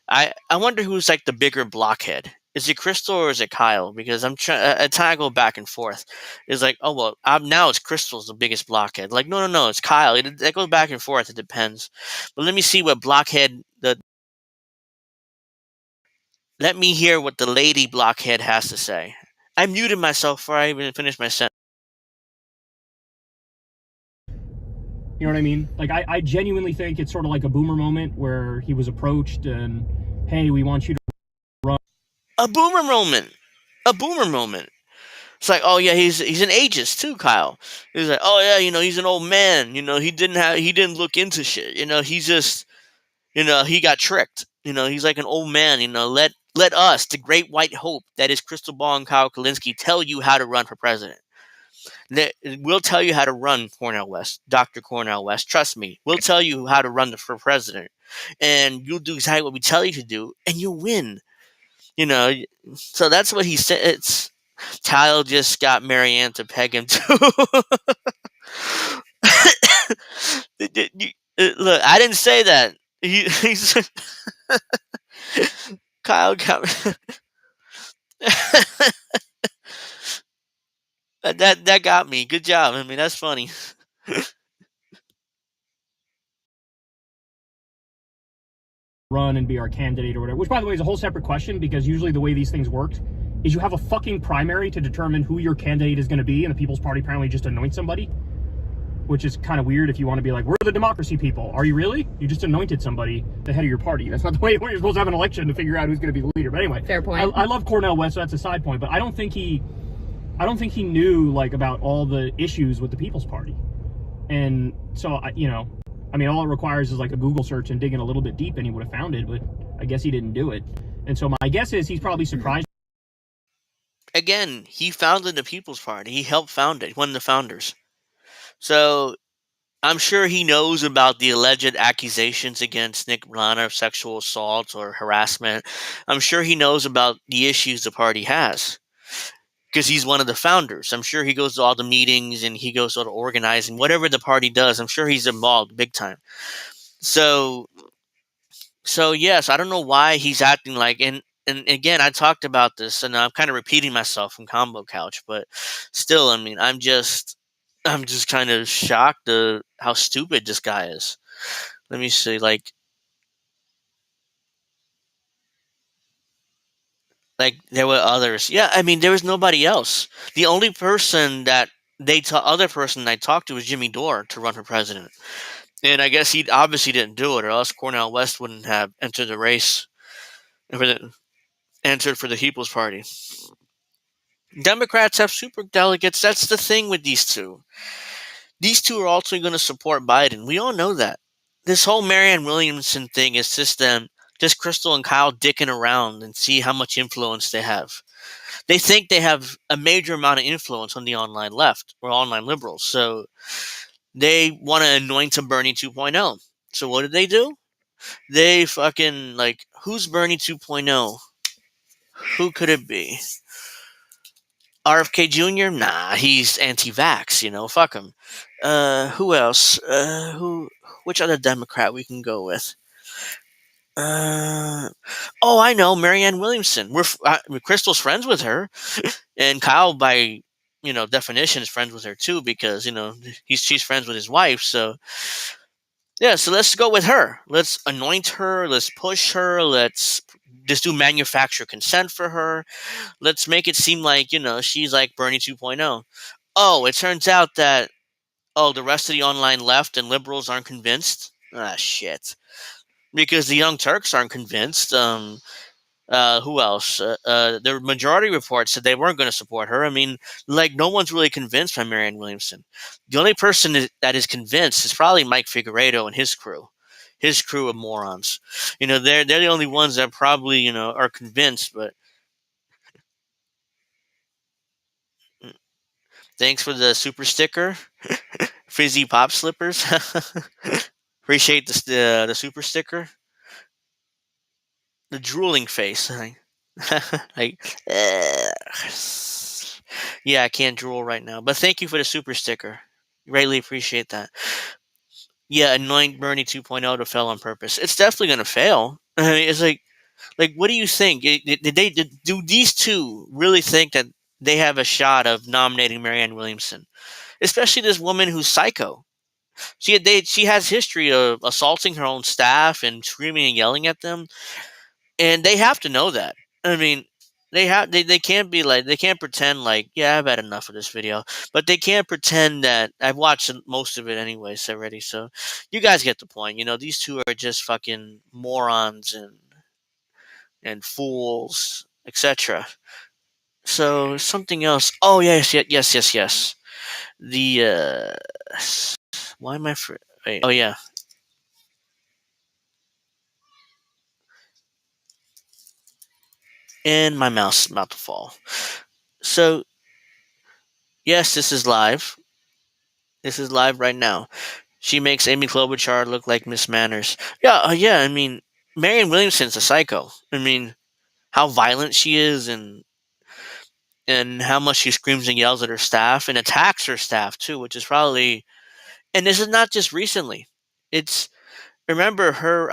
S1: I wonder who's like the bigger blockhead. Is it Crystal or is it Kyle? Because I'm trying. At time I go back and forth. It's like, oh well, now it's Crystal's the biggest blockhead. Like, no, it's Kyle. It goes back and forth. It depends. But let me see what blockhead Let me hear what the lady blockhead has to say. I muted myself before I even finished my sentence.
S10: You know what I mean? Like, I genuinely think it's sort of like a Boomer moment where he was approached and, "Hey, we want you to run."
S1: A boomer moment. A boomer moment. It's like, oh yeah, he's an ageist too, Kyle. He's like, oh yeah, he's an old man. He didn't look into shit. He's just, he got tricked. He's like an old man. Let us, the great white hope that is Crystal Ball and Kyle Kalinske, tell you how to run for president. We'll tell you how to run, Cornel West, Dr. Cornel West. Trust me, we'll tell you how to run for president, and you'll do exactly what we tell you to do, and you'll win. So that's what he said. It's Kyle just got Marianne to peg him too. Look, I didn't say that. He's Kyle got. that got me. Good job. I mean, that's funny.
S10: Run and be our candidate or whatever, which by the way is a whole separate question, because usually the way these things worked is you have a fucking primary to determine who your candidate is going to be, and the People's Party apparently just anoints somebody, which is kind of weird if you want to be like, we're the democracy people. Are you really? You just anointed somebody the head of your party. That's not the way you're supposed to have an election to figure out who's going to be the leader. But anyway,
S11: Fair point.
S10: I love Cornel West, so that's a side point, but I don't think he knew like about all the issues with the People's Party. And so, I mean, all it requires is like a Google search and digging a little bit deep and he would have found it, but I guess he didn't do it. And so my guess is he's probably surprised.
S1: Again, he founded the People's Party. He helped found it, one of the founders. So I'm sure he knows about the alleged accusations against Nick Rana of sexual assault or harassment. I'm sure he knows about the issues the party has because he's one of the founders. I'm sure he goes to all the meetings and he goes to all the organizing, whatever the party does. I'm sure he's involved big time. So yes, I don't know why he's acting like, and again, I talked about this, and I'm kind of repeating myself from Combo Couch, but still, I mean, I'm just kind of shocked at how stupid this guy is. Let me see, like there were others. Yeah, I mean, there was nobody else. The only person that other person I talked to was Jimmy Dore to run for president, and I guess he obviously didn't do it, or else Cornel West wouldn't have entered the race entered for the People's Party. Democrats have super delegates. That's the thing with these two. These two are also going to support Biden. We all know that. This whole Marianne Williamson thing is just Crystal and Kyle dicking around and see how much influence they have. They think they have a major amount of influence on the online left or online liberals. So they want to anoint a Bernie 2.0. So what do? They fucking, like, who's Bernie 2.0? Who could it be? RFK Jr.? Nah, he's anti-vax. Fuck him. Who else? Which other Democrat we can go with? Oh, I know, Marianne Williamson. Crystal's friends with her, and Kyle, by definition, is friends with her too because she's friends with his wife. So yeah, so let's go with her. Let's anoint her. Let's push her. Let's just do manufacturer consent for her. Let's make it seem like she's like Bernie 2.0. Oh, it turns out that the rest of the online left and liberals aren't convinced. Ah, shit. Because the Young Turks aren't convinced. Who else? The majority report said they weren't going to support her. I mean, like, no one's really convinced by Marianne Williamson. The only person that is convinced is probably Mike Figueredo and his crew. His crew of morons. They're the only ones that probably are convinced. But thanks for the super sticker, Fizzy Pop Slippers. Appreciate the super sticker. The drooling face. Like, yeah, I can't drool right now. But thank you for the super sticker. Greatly appreciate that. Yeah, anoint Bernie 2.0 to fail on purpose. It's definitely going to fail. I mean, it's like, what do you think? Do these two really think that they have a shot of nominating Marianne Williamson? Especially this woman who's psycho. She has history of assaulting her own staff and screaming and yelling at them, and they have to know that. I mean, they can't be like, they can't pretend like, yeah, I've had enough of this video, but they can't pretend that I've watched most of it anyways already. So you guys get the point. These two are just fucking morons and fools, etc. So something else. Oh yes. The why am I? Wait, oh yeah. And my mouse is about to fall. So yes, this is live. This is live right now. She makes Amy Klobuchar look like Miss Manners. Yeah, yeah. I mean, Marianne Williamson's a psycho. I mean, how violent she is, and how much she screams and yells at her staff and attacks her staff too, which is probably. And this is not just recently. It's, remember her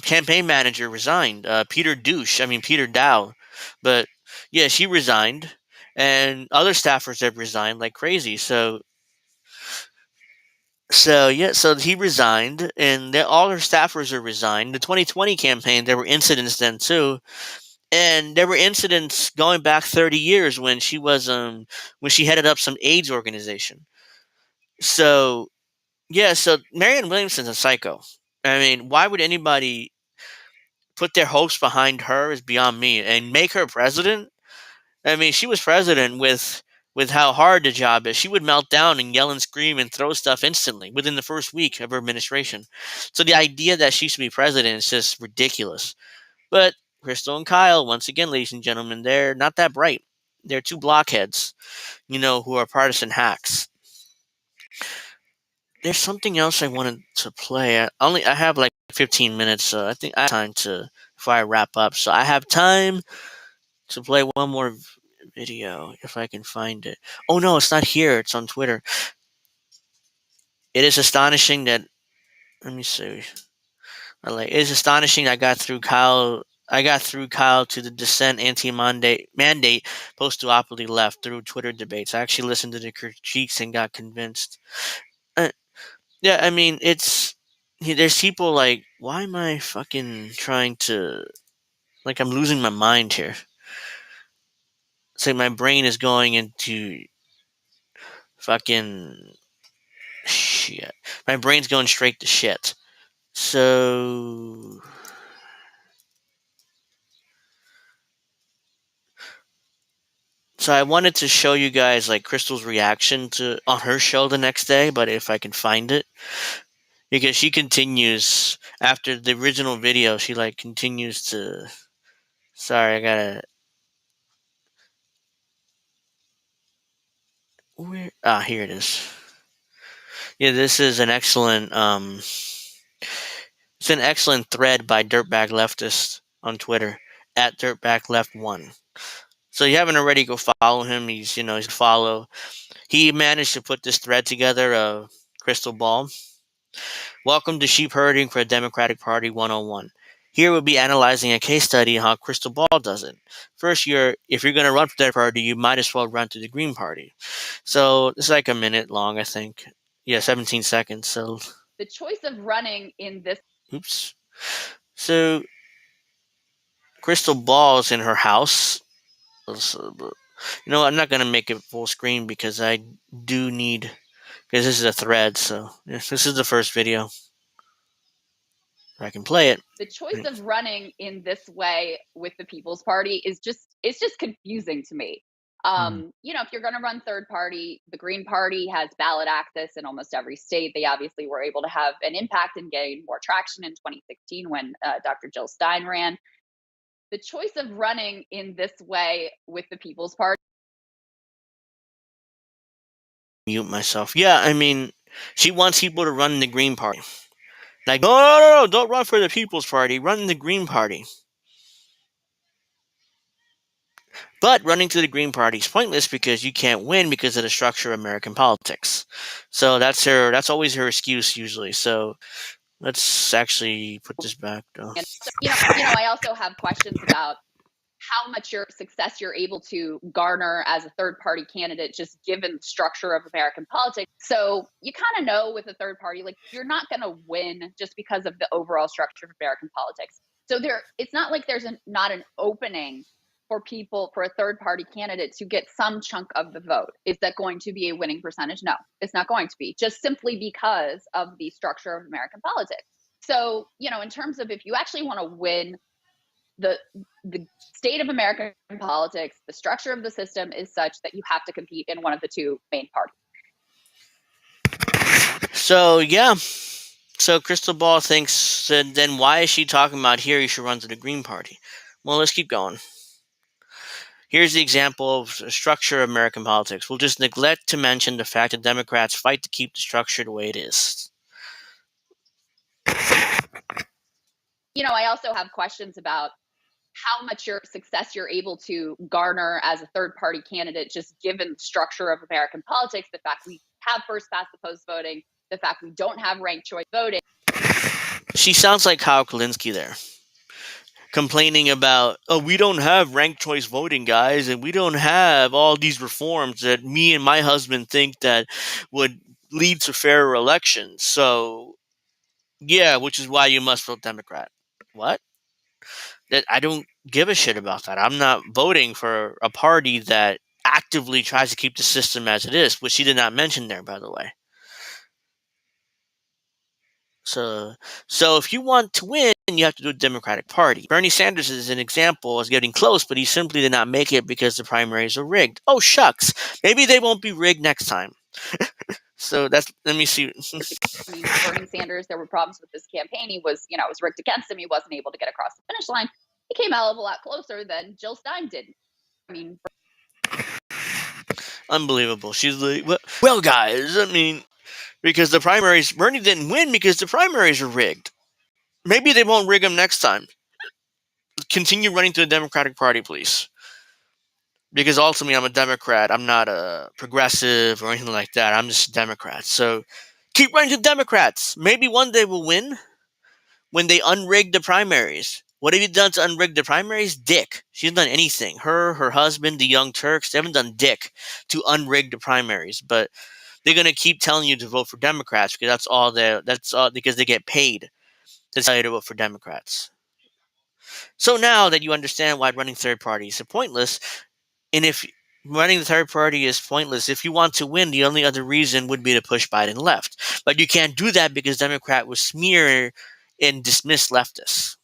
S1: campaign manager resigned. Peter Dow, but yeah, she resigned. and other staffers have resigned like crazy. So he resigned, and all her staffers are resigned. The 2020 campaign, there were incidents then too, and there were incidents going back 30 years when she headed up some AIDS organization. So yeah, so Marianne Williamson's a psycho. I mean, why would anybody put their hopes behind her is beyond me, and make her president? I mean, she was president with how hard the job is. She would melt down and yell and scream and throw stuff instantly within the first week of her administration. So the idea that she should be president is just ridiculous. But Crystal and Kyle, once again, ladies and gentlemen, they're not that bright. They're two blockheads, who are partisan hacks. There's something else I wanted to play. I have like 15 minutes, so I think I have time to before I wrap up. So I have time to play one more video if I can find it. Oh no, it's not here. It's on Twitter. It is astonishing that. Let me see. It is astonishing I got through Kyle. I got through Kyle to the dissent mandate post-duopoly left through Twitter debates. I actually listened to the critiques and got convinced. Yeah, I mean, there's people like, why am I fucking trying to, like, I'm losing my mind here. It's like my brain is going into fucking shit. My brain's going straight to shit. So I wanted to show you guys like Crystal's reaction on her show the next day, but if I can find it, because she continues after the original video, she like continues to. Sorry, I gotta. Where? Here it is. Yeah, this is an excellent. It's an excellent thread by Dirtbag Leftist on Twitter at DirtbagLeft1. So you haven't already, go follow him. He's follow. He managed to put this thread together of Crystal Ball. Welcome to Sheep Herding for a Democratic Party 101. Here we'll be analyzing a case study on how Crystal Ball does it. First, if you're going to run for that party, you might as well run to the Green Party. So it's like a minute long, I think. Yeah, 17 seconds. So
S11: The choice of running in this.
S1: Oops. So Crystal Ball's in her house. I'm not going to make it full screen because I do need, because this is a thread. So this is the first video. I can play it.
S11: The choice of running in this way with the People's Party it's just confusing to me. If you're going to run third party, the Green Party has ballot access in almost every state. They obviously were able to have an impact and gain more traction in 2016 when Dr. Jill Stein ran. The choice of running in this way with the People's Party.
S1: Mute myself. Yeah, I mean, she wants people to run in the Green Party. Like, no, don't run for the People's Party. Run in the Green Party. But running to the Green Party is pointless because you can't win because of the structure of American politics. So that's always her excuse usually. So let's actually put this back though.
S11: And so, I also have questions about how much success you're able to garner as a third party candidate, just given the structure of American politics. So you kind of know with a third party, like you're not going to win just because of the overall structure of American politics. So it's not like there's not an opening for a third party candidate to get some chunk of the vote. Is that going to be a winning percentage? No, it's not going to be, just simply because of the structure of American politics. So, in terms of if you actually want to win the state of American politics, the structure of the system is such that you have to compete in one of the two main parties.
S1: So, yeah. So Crystal Ball thinks, then why is she talking about here you should run to the Green Party? Well, let's keep going. Here's the example of the structure of American politics. We'll just neglect to mention the fact that Democrats fight to keep the structure the way it is.
S11: I also have questions about how much success you're able to garner as a third party candidate, just given the structure of American politics, the fact we have first past the post voting, the fact we don't have ranked choice voting.
S1: She sounds like Kyle Kulinski there. complaining about, oh, we don't have ranked choice voting, guys, and we don't have all these reforms that me and my husband think that would lead to fairer elections. So, yeah, which is why you must vote Democrat. What? That I don't give a shit about that. I'm not voting for a party that actively tries to keep the system as it is, which she did not mention there, by the way. So if you want to win, you have to do a Democratic Party. Bernie Sanders is an example as getting close, but he simply did not make it because the primaries are rigged. Oh shucks, maybe they won't be rigged next time. So let me see.
S11: I mean, Bernie Sanders, there were problems with this campaign. He was, it was rigged against him. He wasn't able to get across the finish line. He came out a lot closer than Jill Stein did. I mean,
S1: Unbelievable. She's like, well, guys, I mean, because the primaries, Bernie didn't win because the primaries are rigged. Maybe they won't rig them next time. Continue running to the Democratic Party, please. Because ultimately, I'm a Democrat. I'm not a progressive or anything like that. I'm just a Democrat. So keep running to Democrats. Maybe one day we'll win when they unrig the primaries. What have you done to unrig the primaries? Dick. She hasn't done anything. Her husband, the Young Turks, they haven't done dick to unrig the primaries. But they're gonna keep telling you to vote for Democrats because that's all because they get paid to tell you to vote for Democrats. So now that you understand why running third parties are pointless, and if running the third party is pointless, if you want to win, the only other reason would be to push Biden left. But you can't do that because Democrat will smear and dismiss leftists.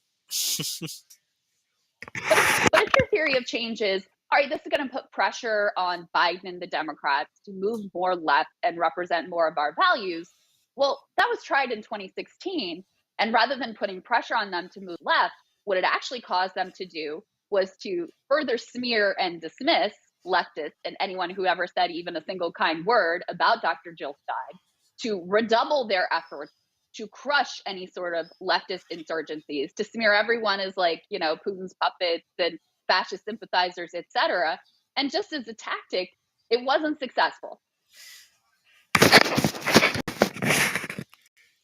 S11: but if your theory of change is, all right, this is going to put pressure on Biden and the Democrats to move more left and represent more of our values, well, that was tried in 2016. And rather than putting pressure on them to move left, what it actually caused them to do was to further smear and dismiss leftists and anyone who ever said even a single kind word about Dr. Jill Stein, to redouble their efforts to crush any sort of leftist insurgencies, to smear everyone as like, Putin's puppets and fascist sympathizers, etc. And just as a tactic, it wasn't successful.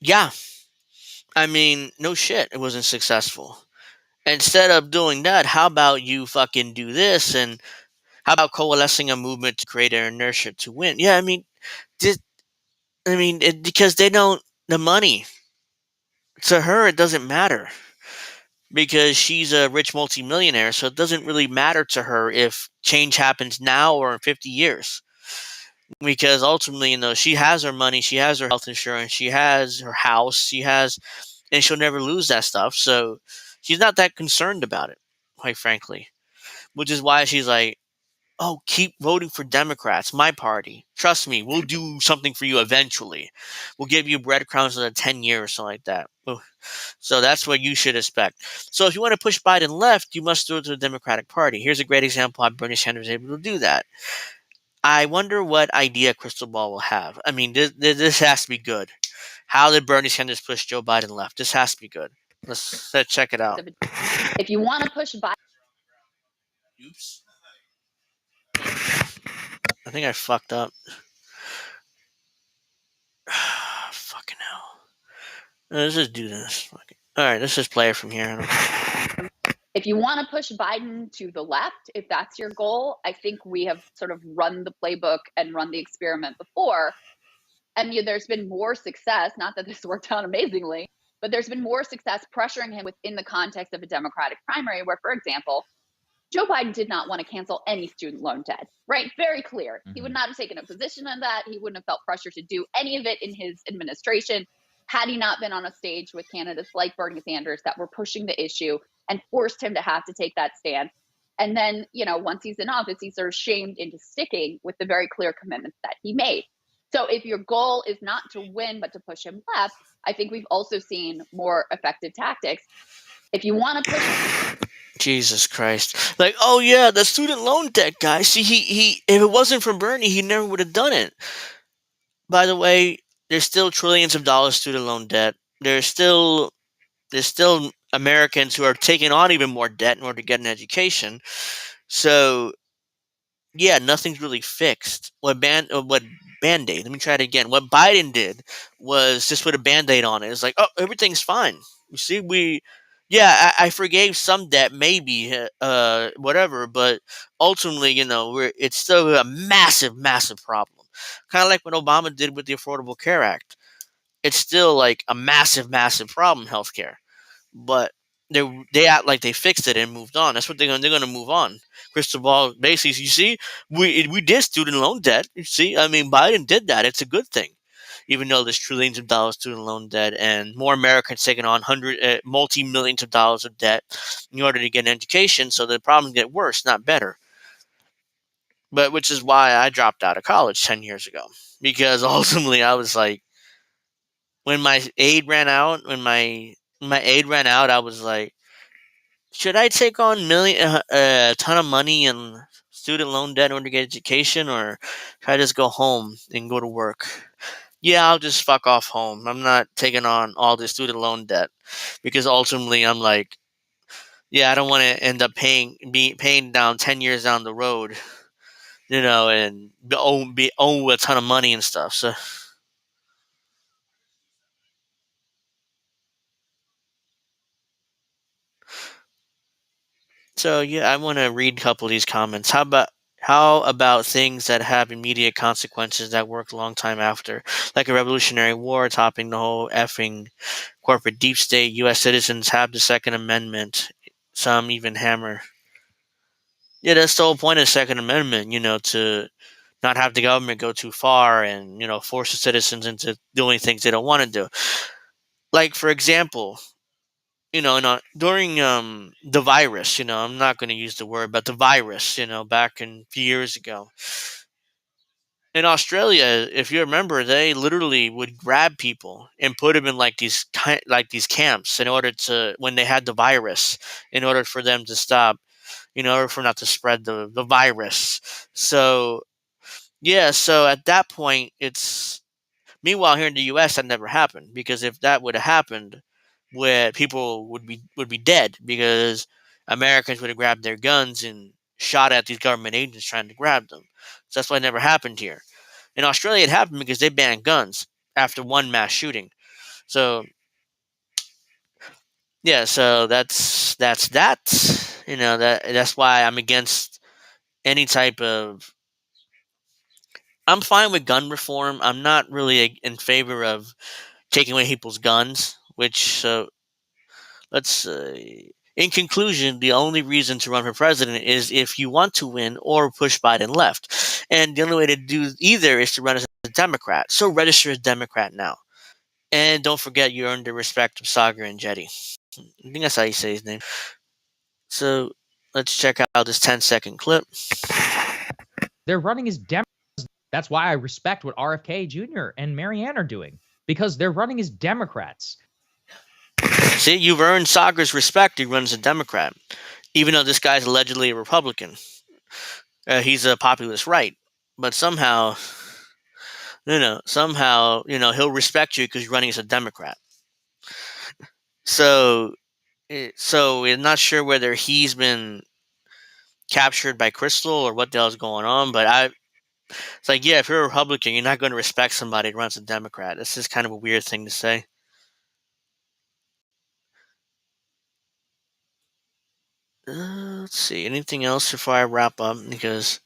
S1: Yeah. I mean, no shit, it wasn't successful. Instead of doing that, how about you fucking do this? And how about coalescing a movement to create an inertia to win? Yeah, I mean, because they don't, the money, to her, it doesn't matter. Because she's a rich multimillionaire, so it doesn't really matter to her if change happens now or in 50 years. Because ultimately, she has her money, she has her health insurance, she has her house, and she'll never lose that stuff. So she's not that concerned about it, quite frankly. Which is why she's like, oh, keep voting for Democrats, my party. Trust me, we'll do something for you eventually. We'll give you breadcrumbs in 10 years or something like that. So that's what you should expect. So if you want to push Biden left, you must do it to the Democratic Party. Here's a great example how Bernie Sanders is able to do that. I wonder what idea Crystal Ball will have. I mean, this has to be good. How did Bernie Sanders push Joe Biden left? This has to be good. Let's check it out.
S11: If you want to push Biden...
S1: Oops. I think I fucked up. Fucking hell. Let's just do this. All right, let's just play it from here.
S11: If you want to push Biden to the left, if that's your goal, I think we have sort of run the playbook and run the experiment before. And there's been more success, not that this worked out amazingly, but there's been more success pressuring him within the context of a Democratic primary where, for example, Joe Biden did not want to cancel any student loan debt, right? Very clear. Mm-hmm. He would not have taken a position on that. He wouldn't have felt pressure to do any of it in his administration had he not been on a stage with candidates like Bernie Sanders that were pushing the issue and forced him to have to take that stance. And then, once he's in office, he's sort of shamed into sticking with the very clear commitments that he made. So if your goal is not to win, but to push him left, I think we've also seen more effective tactics. If you want to push...
S1: Jesus Christ. Like, oh yeah, the student loan debt guy. See, he if it wasn't for Bernie, he never would have done it. By the way, there's still trillions of dollars student loan debt. There's still Americans who are taking on even more debt in order to get an education. So, yeah, nothing's really fixed. What Band-Aid? Let me try it again. What Biden did was just put a Band-Aid on it. It's like, oh, everything's fine. You see, yeah, I forgave some debt, maybe, whatever, but ultimately, it's still a massive, massive problem. Kind of like what Obama did with the Affordable Care Act. It's still like a massive, massive problem, healthcare. But they act like they fixed it and moved on. That's what they're gonna move on. Crystal ball, basically, you see, we did student loan debt. You see, I mean, Biden did that. It's a good thing, even though there's trillions of dollars student loan debt and more Americans taking on multi millions of dollars of debt in order to get an education. So the problems get worse, not better. But which is why I dropped out of college 10 years ago, because ultimately I was like, when my aid ran out, I was like, should I take on a ton of money and student loan debt in order to get education, or should I just go home and go to work? Yeah, I'll just fuck off home. I'm not taking on all this student loan debt, because ultimately I'm like, yeah, I don't want to end up paying down 10 years down the road, and owe a ton of money and stuff. So yeah, I want to read a couple of these comments. How about things that have immediate consequences that work a long time after, like a revolutionary war, topping the whole effing corporate deep state? U.S. citizens have the Second Amendment. Some even hammer. Yeah, that's the whole point of the Second Amendment. To not have the government go too far and force the citizens into doing things they don't want to do. Like, for example, during the virus, I'm not going to use the word, but the virus, back in a few years ago in Australia, if you remember, they literally would grab people and put them in like these camps in order to, when they had the virus, in order for them to stop, in order for not to spread the virus. So yeah, so at that point, it's meanwhile, here in the U.S., that never happened, because if that would have happened, where people would be dead, because Americans would have grabbed their guns and shot at these government agents trying to grab them. So that's why it never happened here. In Australia, it happened because they banned guns after one mass shooting. So yeah, so that's that. That's why I'm against any type of. I'm fine with gun reform. I'm not really in favor of taking away people's guns, which let's say, in conclusion, the only reason to run for president is if you want to win or push Biden left. And the only way to do either is to run as a Democrat. So register as a Democrat now. And don't forget, you earned the respect of Sagar and Jetty. I think that's how you say his name. So let's check out this 10-second clip.
S12: They're running as Democrats. That's why I respect what RFK Jr. and Marianne are doing, because they're running as Democrats.
S1: See, you've earned Sagar's respect. He runs a Democrat, even though this guy's allegedly a Republican. He's a populist right, but somehow, he'll respect you because you're running as a Democrat. So we're not sure whether he's been captured by Crystal or what the hell's going on. But it's like, yeah, if you're a Republican, you're not going to respect somebody who runs a Democrat. This is kind of a weird thing to say. Let's see. Anything else before I wrap up? Because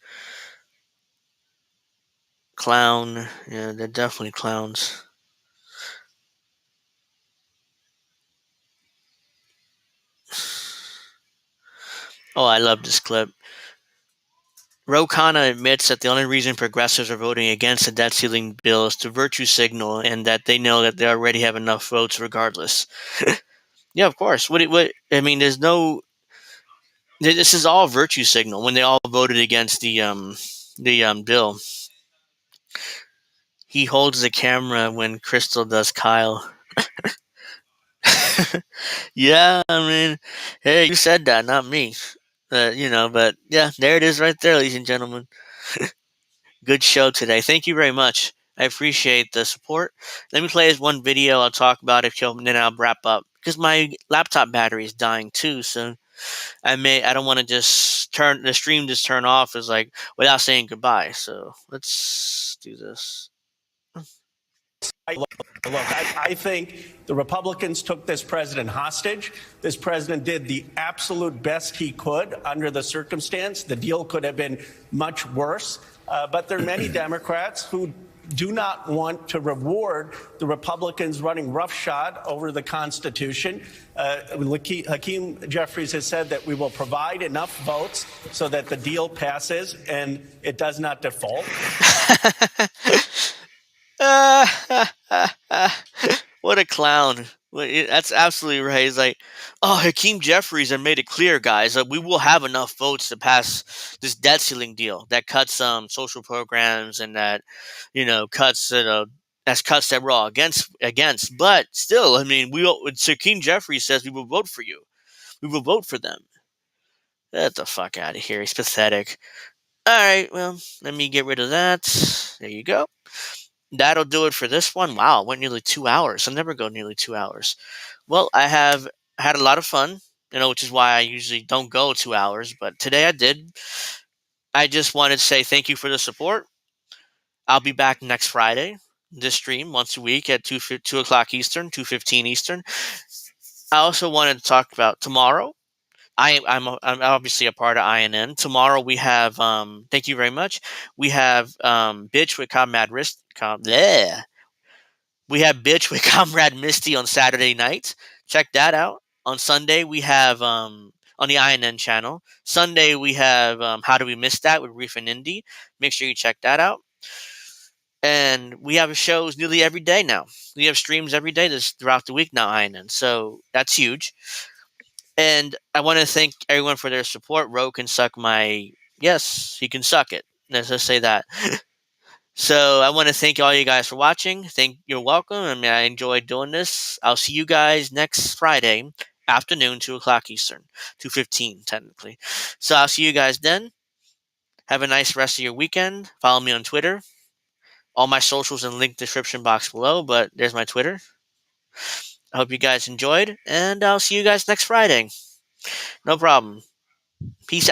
S1: clown, yeah, they're definitely clowns. Oh, I love this clip. Ro Khanna admits that the only reason progressives are voting against the debt ceiling bill is to virtue signal, and that they know that they already have enough votes regardless. Yeah, of course. What? I mean, there's no. This is all virtue signal when they all voted against the bill. He holds the camera when Crystal does Kyle. Yeah, I mean, hey, you said that, not me. But yeah, there it is right there, ladies and gentlemen. Good show today. Thank you very much. I appreciate the support. Let me play this one video. I'll talk about it, and then I'll wrap up, because my laptop battery is dying too. So I don't want to just turn the stream off as like without saying goodbye. So let's do this.
S13: I think the Republicans took this president hostage. This president did the absolute best he could under the circumstance. The deal could have been much worse. But there are many Democrats who do not want to reward the Republicans running roughshod over the Constitution. Hakeem Jeffries has said that we will provide enough votes so that the deal passes and it does not default.
S1: What a clown. That's absolutely right. He's like, oh, Hakeem Jeffries had made it clear, guys, that we will have enough votes to pass this debt ceiling deal that cuts social programs and that, cuts that's cuts that we're all against. But still, I mean, Hakeem Jeffries says we will vote for you. We will vote for them. Get the fuck out of here. He's pathetic. All right, well, let me get rid of that. There you go. That'll do it for this one. Wow, it went nearly 2 hours. I never go nearly 2 hours. Well, I have had a lot of fun, which is why I usually don't go 2 hours, but today I did. I just wanted to say thank you for the support. I'll be back next Friday. This stream once a week at 2 o'clock Eastern, 2:15 Eastern. I also wanted to talk about tomorrow. I'm obviously a part of INN. Tomorrow we have thank you very much. We have Bitch with Comrade We have Bitch with Comrade Misty on Saturday night. Check that out. On Sunday we have on the INN channel. Sunday we have How Do We Miss That with Reef and Indy. Make sure you check that out. And we have shows nearly every day now. We have streams every day throughout the week now, INN. So that's huge. And I want to thank everyone for their support. Ro can suck my... Yes, he can suck it. Let's just say that. So I want to thank all you guys for watching. You're welcome. I mean, I enjoyed doing this. I'll see you guys next Friday afternoon, 2 o'clock Eastern. 2:15, technically. So I'll see you guys then. Have a nice rest of your weekend. Follow me on Twitter. All my socials in the link description box below, but there's my Twitter. I hope you guys enjoyed, and I'll see you guys next Friday. No problem. Peace out.